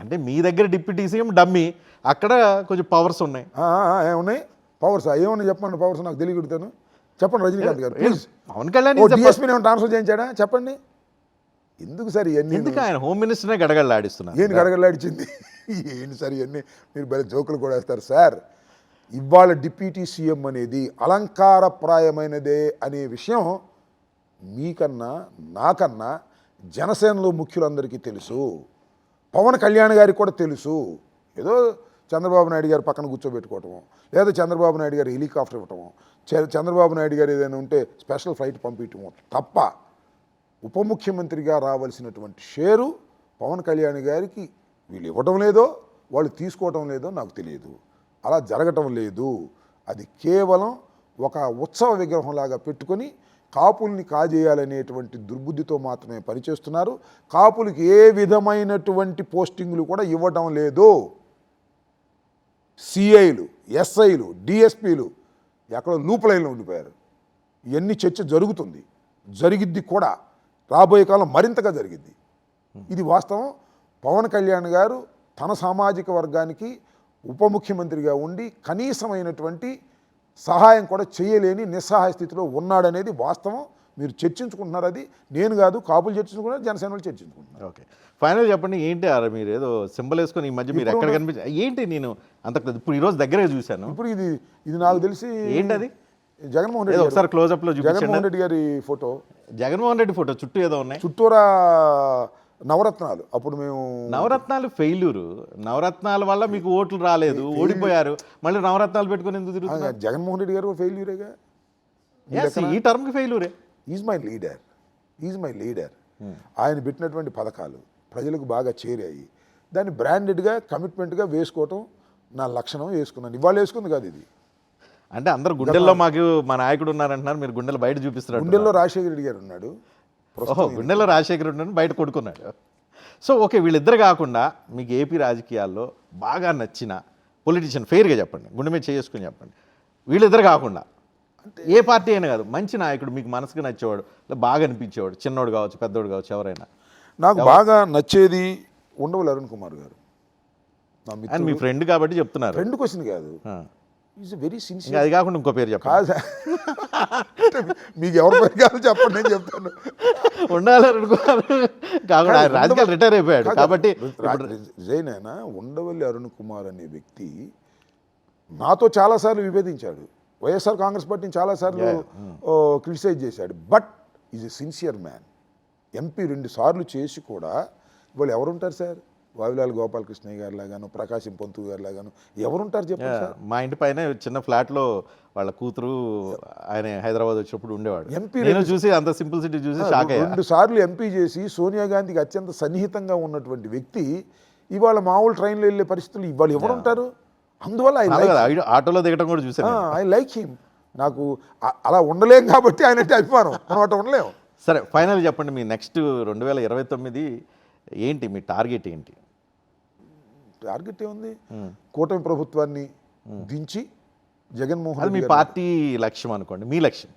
అంటే మీ దగ్గర డిప్యూటీ సీఎం డమ్మీ, అక్కడ కొంచెం పవర్స్ ఉన్నాయి. ఏమున్నాయి పవర్స్? ఏమన్నా చెప్పండి పవర్స్, నాకు తెలియగలుగుతాను. చెప్పండి రజనీకాంత్ గారు ప్లీజ్. పవన్ కళ్యాణ్ డిఎస్పీని ఏమైనా ట్రాన్స్ఫర్ చేయించాడా చెప్పండి. ఎందుకు సార్ ఇవన్నీ? ఎందుకు ఆయన హోమ్ మినిస్టర్నే గడగడలాడిస్తున్నారు? ఏం గడగడలాడిచింది? ఏంటి సార్ ఇవన్నీ? మీరు భలే జోకులు కూడా వేస్తారు సార్. ఇవాళ డిప్యూటీ సీఎం అనేది అలంకారప్రాయమైనదే అనే విషయం మీకన్నా నాకన్నా జనసేనలో ముఖ్యులందరికీ తెలుసు. పవన్ కళ్యాణ్ గారికి కూడా తెలుసు. ఏదో చంద్రబాబు నాయుడు గారు పక్కన కూర్చోబెట్టుకోవటము, లేదా చంద్రబాబు నాయుడు గారు హెలికాప్టర్ ఇవ్వటము, చంద్రబాబు నాయుడు గారు ఏదైనా ఉంటే స్పెషల్ ఫ్లైట్ పంపించటము తప్ప ఉప ముఖ్యమంత్రిగా రావాల్సినటువంటి షేరు పవన్ కళ్యాణ్ గారికి వీళ్ళు ఇవ్వటం లేదో, వాళ్ళు తీసుకోవటం లేదో నాకు తెలియదు. అలా జరగటం లేదు. అది కేవలం ఒక ఉత్సవ విగ్రహంలాగా పెట్టుకొని కాపుల్ని కాజేయాలనేటువంటి దుర్బుద్ధితో మాత్రమే పనిచేస్తున్నారు. కాపులకి ఏ విధమైనటువంటి పోస్టింగులు కూడా ఇవ్వటం లేదు. సిఐలు, ఎస్ఐలు, డిఎస్పీలు ఎక్కడో లూప్ లైన్లో ఉండిపోయారు. ఇవన్నీ చర్చ జరుగుతుంది, జరిగిద్ది కూడా, రాబోయే కాలం మరింతగా జరిగిద్ది. ఇది వాస్తవం. పవన్ కళ్యాణ్ గారు తన సామాజిక వర్గానికి ఉప ముఖ్యమంత్రిగా ఉండి కనీసమైనటువంటి సహాయం కూడా చేయలేని నిస్సహాయ స్థితిలో ఉన్నాడనేది వాస్తవం. మీరు చర్చించుకుంటున్నారు, అది నేను కాదు, కాపులు చర్చించుకుంటున్నారు, జనసేన వాళ్ళు చర్చించుకుంటున్నారు. ఓకే, ఫైనల్ చెప్పండి. ఏంటి మీరు ఏదో సింబల్ వేసుకొని ఈ మధ్య మీరు ఎక్కడ కనిపించారు ఏంటి? నేను అంత ఇప్పుడు ఈరోజు దగ్గరగా చూశాను. ఇప్పుడు ఇది నాకు తెలిసి ఏంటి అది? జగన్మోహన్ రెడ్డి ఒకసారి క్లోజ్అప్లో జగన్మోహన్ రెడ్డి గారి ఫోటో. జగన్మోహన్ రెడ్డి ఫోటో చుట్టూ ఏదో ఉన్నాయి, చుట్టూరా నవరత్నాలు. అప్పుడు మేము నవరత్నాలు ఫెయిల్యూరు, నవరత్నాల వల్ల మీకు ఓట్లు రాలేదు, ఓడిపోయారు, మళ్ళీ నవరత్నాలు పెట్టుకుని ఎందుకు తిరుగుతున్నారు? జగన్మోహన్ రెడ్డి గారు ఫెయిల్యూరేగా. ఈ టర్మ్కి ఫెయిల్యూరే. Is my leader. ఆయన పెట్టినటువంటి పథకాలు ప్రజలకు బాగా చేరాయి. దాన్ని బ్రాండెడ్గా కమిట్మెంట్గా వేసుకోవటం నా లక్షణం. వేసుకున్నాను, ఇవాళ వేసుకుంది కాదు ఇది. అంటే అందరు గుండెల్లో మాకు మా నాయకుడు ఉన్నారంటున్నారు, మీరు గుండెలు బయట చూపిస్తున్నారు. గుండెల్లో రాజశేఖర రెడ్డి గారు ఉన్నాడు. ఓహో, గుండెల్లో రాజశేఖర రెడ్డి బయట కొడుకున్నాడు. సో ఓకే, వీళ్ళిద్దరు కాకుండా మీకు ఏపీ రాజకీయాల్లో బాగా నచ్చిన పొలిటీషియన్ ఫెయిర్గా చెప్పండి, గుండె మీద చేసుకుని చెప్పండి. వీళ్ళిద్దరు కాకుండా ఏ పార్టీ అయినా కాదు, మంచి నాయకుడు మీకు మనసుకు నచ్చేవాడు, బాగా అనిపించేవాడు, చిన్నోడు కావచ్చు పెద్దోడు కావచ్చు, ఎవరైనా. నాకు బాగా నచ్చేది ఉండవల్లి అరుణ్ కుమార్ గారు. అండ్ మీ ఫ్రెండ్ కాబట్టి చెప్తున్నారు. ఫ్రెండ్ క్వశ్చన్ కాదు, ఈజ్ వెరీ సిన్సియర్. అది కాకుండా ఇంకో పేరు చెప్పండి. మీకు ఎవరి పేరు కాదు చెప్పండి, నేను చెప్తాను. ఉండాలి కాకుండా ఆయన రాజకీయాలు రిటైర్ అయిపోయాడు కాబట్టి. జైనైనా ఉండవల్లి అరుణ్ కుమార్ అనే వ్యక్తి నాతో చాలాసార్లు విభేదించాడు. వైఎస్ఆర్ కాంగ్రెస్ పార్టీని చాలాసార్లు క్రిటిసైజ్ చేశాడు. But is a sincere man. MP 2 సార్లు చేసి కూడా వాళ్ళు ఎవరుంటారు సార్? వావిలాల్ గోపాలకృష్ణయ్య గారు లాగాను, ప్రకాశం పంతులు గారు లాగాను ఎవరుంటారు చెప్పండి సార్? మా ఇంటి పైన చిన్న ఫ్లాట్లో వాళ్ళ కూతురు ఆయన హైదరాబాద్ వచ్చినప్పుడు ఉండేవాడు. ఎంపీ నేను చూసి అంత సింప్లిసిటీ చూసి షాక్ అయ్యా. 2 సార్లు ఎంపీ చేసి సోనియా గాంధీకి అత్యంత సన్నిహితంగా ఉన్నటువంటి వ్యక్తి ఇవాళ మామూలు ట్రైన్లో వెళ్ళే పరిస్థితులు ఇవాళ ఎవరుంటారు? అందువల్ల ఆటోలో దిగటం కూడా చూసాను. I like him. నాకు అలా ఉండలేం కాబట్టి ఆయన అభిమానం, మనం అట్లా ఉండలేము. సరే, ఫైనల్ చెప్పండి, మీ నెక్స్ట్ 2029 ఏంటి, మీ టార్గెట్ ఏంటి? టార్గెట్ ఏముంది? కూటమి ప్రభుత్వాన్ని దించి జగన్మోహన్ అది మీ రెడ్డి పార్టీ లక్ష్యం అనుకోండి, మీ లక్ష్యం.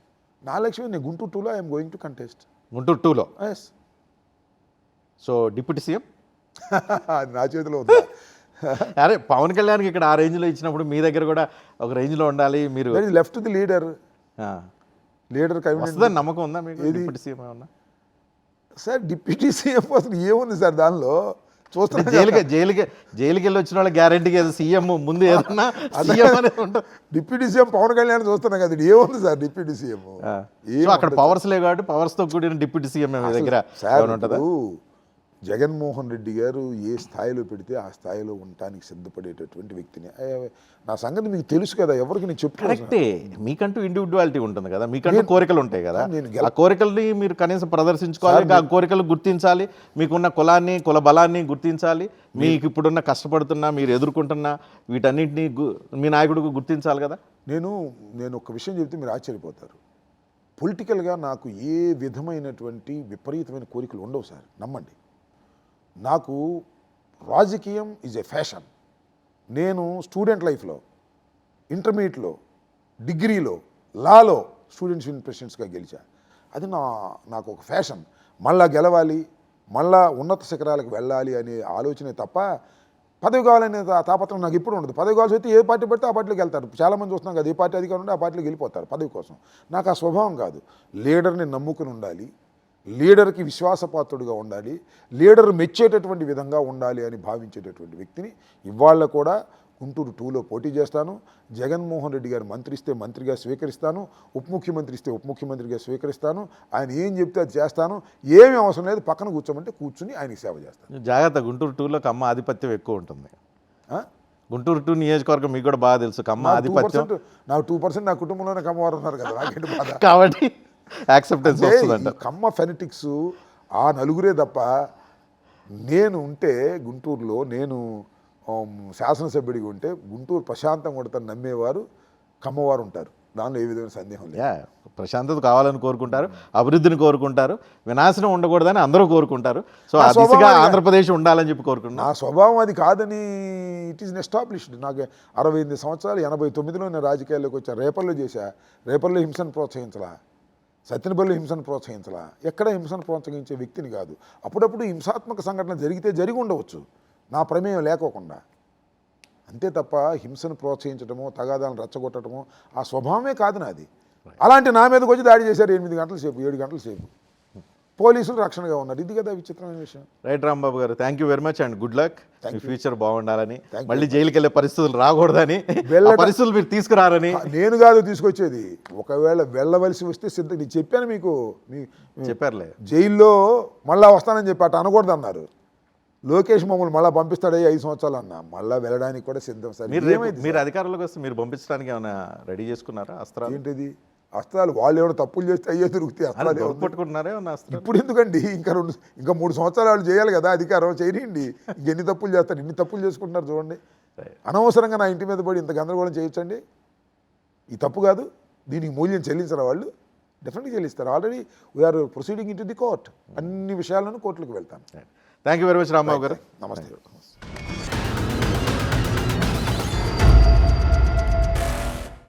నా లక్ష్యం నేను గుంటూరు 2లో I'm going to contest. Guntur 2లో? ఎస్. సో డిప్యూటీ సీఎం అది నా చేతిలో ఉందా? అరే పవన్ కళ్యాణ్కి ఇక్కడ ఆ రేంజ్లో ఇచ్చినప్పుడు మీ దగ్గర కూడా ఒక రేంజ్లో ఉండాలి. మీరు లెఫ్ట్ ది లీడర్ వస్తుందని నమ్మకం ఉందా మీకు? డిప్యూటీ సీఎం ఏమన్నా సార్? డిప్యూటీ సీఎం అసలు ఏముంది సార్ దానిలో? చూస్తున్నా జైలుకి వెళ్ళి వచ్చిన వాళ్ళ గ్యారంటీకి సీఎం ముందు ఏదన్నా సీఎం అనేది ఉంటుంది. డిప్యూటీ సీఎం పవన్ కళ్యాణ్ చూస్తున్నా కదా, ఏముంది సార్ డిప్యూటీ సీఎం? సో అక్కడ పవర్స్ లేవు కాబట్టి పవర్స్తో కూడిన డిప్యూటీ సీఎం మీ దగ్గర ఉంటుందా? జగన్మోహన్ రెడ్డి గారు ఏ స్థాయిలో పెడితే ఆ స్థాయిలో ఉండటానికి సిద్ధపడేటటువంటి వ్యక్తిని. నా సంగతి మీకు తెలుసు కదా, ఎవరికి నేను చెప్పు. కరెక్టే, మీకంటూ ఇండివిజువాలిటీ ఉంటుంది కదా, మీకంటూ కోరికలు ఉంటాయి కదా. ఆ కోరికల్ని మీరు కనీసం ప్రదర్శించుకోవాలి, ఆ కోరికలు గుర్తించాలి, మీకున్న కులాన్ని కుల బలాన్ని గుర్తించాలి, మీకు ఇప్పుడున్న కష్టపడుతున్నా మీరు ఎదుర్కొంటున్న వీటన్నింటినీ మీ నాయకుడికి గుర్తించాలి కదా. నేను ఒక విషయం చెప్తే మీరు ఆశ్చర్యపోతారు. పొలిటికల్గా నాకు ఏ విధమైనటువంటి విపరీతమైన కోరికలు ఉండవు సార్, నమ్మండి. నాకు రాజకీయం ఈజ్ ఏ ఫ్యాషన్. నేను స్టూడెంట్ లైఫ్లో, ఇంటర్మీడియట్లో, డిగ్రీలో, లాలో స్టూడెంట్స్ యూనియన్ ప్రెసిడెంట్స్గా గెలిచా. అది నాకు ఒక ఫ్యాషన్. మళ్ళా గెలవాలి, మళ్ళా ఉన్నత శిఖరాలకు వెళ్ళాలి అనే ఆలోచనే తప్ప పదవి కావాలనే తాపత్రం నాకు ఇప్పుడు ఉండదు. పదవి కావాల్సి అయితే ఏ పార్టీ పడితే ఆ పార్టీలోకి వెళ్తారు. చాలామంది చూస్తున్నాం కదా, ఏ పార్టీ అధికారం ఉంటే ఆ పార్టీలోకి వెళ్ళిపోతారు పదవి కోసం. నాకు ఆ స్వభావం కాదు. లీడర్ని నమ్ముకుని ఉండాలి, లీడర్కి విశ్వాసపాత్రుడిగా ఉండాలి, లీడర్ మెచ్చేటటువంటి విధంగా ఉండాలి అని భావించేటటువంటి వ్యక్తిని. ఇవాళ కూడా గుంటూరు 2లో పోటీ చేస్తాను. జగన్మోహన్ రెడ్డి గారు మంత్రి ఇస్తే మంత్రిగా స్వీకరిస్తాను, ఉప ముఖ్యమంత్రి ఇస్తే ఉప ముఖ్యమంత్రిగా స్వీకరిస్తాను. ఆయన ఏం చెప్తే అది చేస్తాను. ఏమీ అవసరం లేదు, పక్కన కూర్చోమంటే కూర్చుని ఆయనకి సేవ చేస్తాను. జాగ్రత్త, గుంటూరు 2లో కమ్మ ఆధిపత్యం ఎక్కువ ఉంటుంది. గుంటూరు 2 నియోజకవర్గం మీకు కూడా బాగా తెలుసు, కమ్మ ఆధిపత్యం. నాకు 2% నా కుటుంబంలోనే కమ్మవారు ఉన్నారు కదా, నాకేంటి బాధ? కాబట్టి యాక్సెప్టెన్స్ వస్తుందంట. కమ్మ ఫెనటిక్స్ ఆ నలుగురే తప్ప నేను ఉంటే గుంటూరులో, నేను శాసనసభ్యుడిగా ఉంటే గుంటూరు ప్రశాంతంగా ఉండతాను నమ్మేవారు కమ్మవారు ఉంటారు. దానిలో ఏ విధమైన సందేహం లేదు. ప్రశాంతత కావాలని కోరుకుంటారు, అభివృద్ధిని కోరుకుంటారు, వినాశనం ఉండకూడదని అందరూ కోరుకుంటారు. సో ఆ దిశగా ఆంధ్రప్రదేశ్ ఉండాలని చెప్పి కోరుకుంటున్నాను. నా స్వభావం అది కాదని ఇట్ ఈస్ ఎస్టాబ్లిష్డ్. నాకు 68 సంవత్సరాలు, 89లో నేను రాజకీయాల్లోకి వచ్చాను. రేపల్లో చేశా. రేపల్లో హింసను ప్రోత్సహించలా, సత్యనపల్లి హింసను ప్రోత్సహించలా, ఎక్కడ హింసను ప్రోత్సహించే వ్యక్తిని కాదు. అప్పుడప్పుడు హింసాత్మక సంఘటన జరిగి ఉండవచ్చు నా ప్రమేయం లేకోకుండా, అంతే తప్ప హింసను ప్రోత్సహించడమో, తగాదాలను రెచ్చగొట్టడమో ఆ స్వభావమే కాదు నాది. అలాంటి నా మీదకి వచ్చి దాడి చేశారు 8 గంటల సేపు, 7 గంటల సేపు. పోలీసులు రక్షణగా ఉన్నారు. ఇది కదా విచిత్రమైన విషయం. రైట్ రాంబాబు గారు, thank you very much and good luck. Me future బాగుండాలని, మళ్ళీ జైలుకి వెళ్ళే పరిస్థితులు రాకూడదని, పరిస్థితులు మీరు తీసుకురారని. నేను కాదు తీసుకొచ్చేది, ఒకవేళ వెళ్ళవలసి వస్తే సిద్ధం. నేను చెప్పాను మీకు, చెప్పారులే, జైల్లో మళ్ళా వస్తానని చెప్పి అటు అనకూడదు అన్నారు. లోకేష్ మమ్మల్ని మళ్ళీ పంపిస్తాడే 5 సంవత్సరాలు అన్న, మళ్ళీ వెళ్ళడానికి కూడా సిద్ధం సార్. మీరు అధికారంలోకి వస్తే మీరు పంపించడానికి ఏమైనా రెడీ చేసుకున్నారా అస్త్రాలు? ఏంటిది అస్త్రాలు? వాళ్ళు ఏమైనా తప్పులు చేస్తే అయ్యే దొరుకుతాయి అస్త్రాలు. పట్టుకుంటున్నారే ఇప్పుడు ఎందుకండి? ఇంకా 3 సంవత్సరాలు వాళ్ళు చేయాలి కదా అధికారం, చేయనియండి. ఇంకెన్ని తప్పులు చేస్తారు, ఇన్ని తప్పులు చేసుకుంటున్నారు చూడండి. అనవసరంగా నా ఇంటి మీద పడి ఇంత గందరగోళం చేయొచ్చండి? ఈ తప్పు కాదు, దీనికి మూల్యం చెల్లించరా వాళ్ళు? డెఫినెట్గా చెల్లిస్తారు. Already we're proceeding in to the court. అన్ని విషయాలను కోర్టులకు వెళ్తాను. Thank you very much Rambabu garu. నమస్తే.